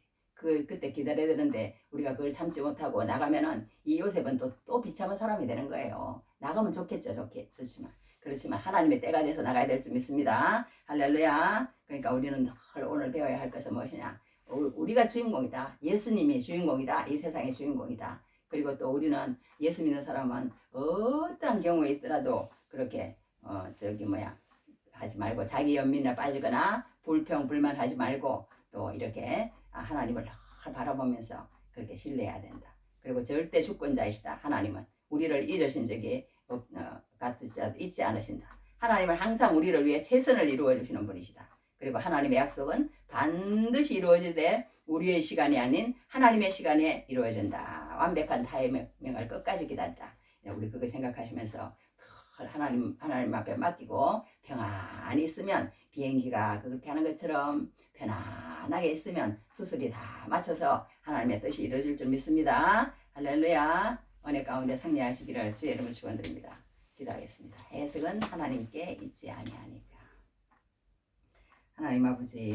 그때 기다려야 되는데 우리가 그걸 참지 못하고 나가면은 이 요셉은 또 비참한 사람이 되는 거예요. 나가면 좋겠죠. 좋지만 그렇지만 하나님의 때가 돼서 나가야 될 줄 믿습니다. 할렐루야. 그러니까 우리는 오늘 배워야 할 것은 무엇이냐? 우리가 주인공이다. 예수님이 주인공이다. 이 세상의 주인공이다. 그리고 또 우리는 예수 믿는 사람은 어떠한 경우에 있더라도 그렇게 하지 말고 자기 연민에 빠지거나 불평 불만하지 말고 또 이렇게 하나님을 늘 바라보면서 그렇게 신뢰해야 된다. 그리고 절대 주권자이시다. 하나님은 우리를 잊으신 적이 같을지라도 잊지 않으신다. 하나님은 항상 우리를 위해 최선을 이루어 주시는 분이시다. 그리고 하나님의 약속은 반드시 우리의 시간이 아닌 하나님의 시간에 이루어진다. 완벽한 타이밍을 끝까지 기다리라. 우리 그거 생각하시면서 하나님 앞에 맡기고 평안히 있으면 비행기가 그렇게 하는 것처럼 편안하게 있으면 수술이 다 맞춰서 하나님의 뜻이 이루어질 줄 믿습니다. 할렐루야. 은혜 가운데 승리하시기를 주의 이름으로 축원드립니다. 기도하겠습니다. 해석은 하나님께 있지 아니하니까. 하나님 아버지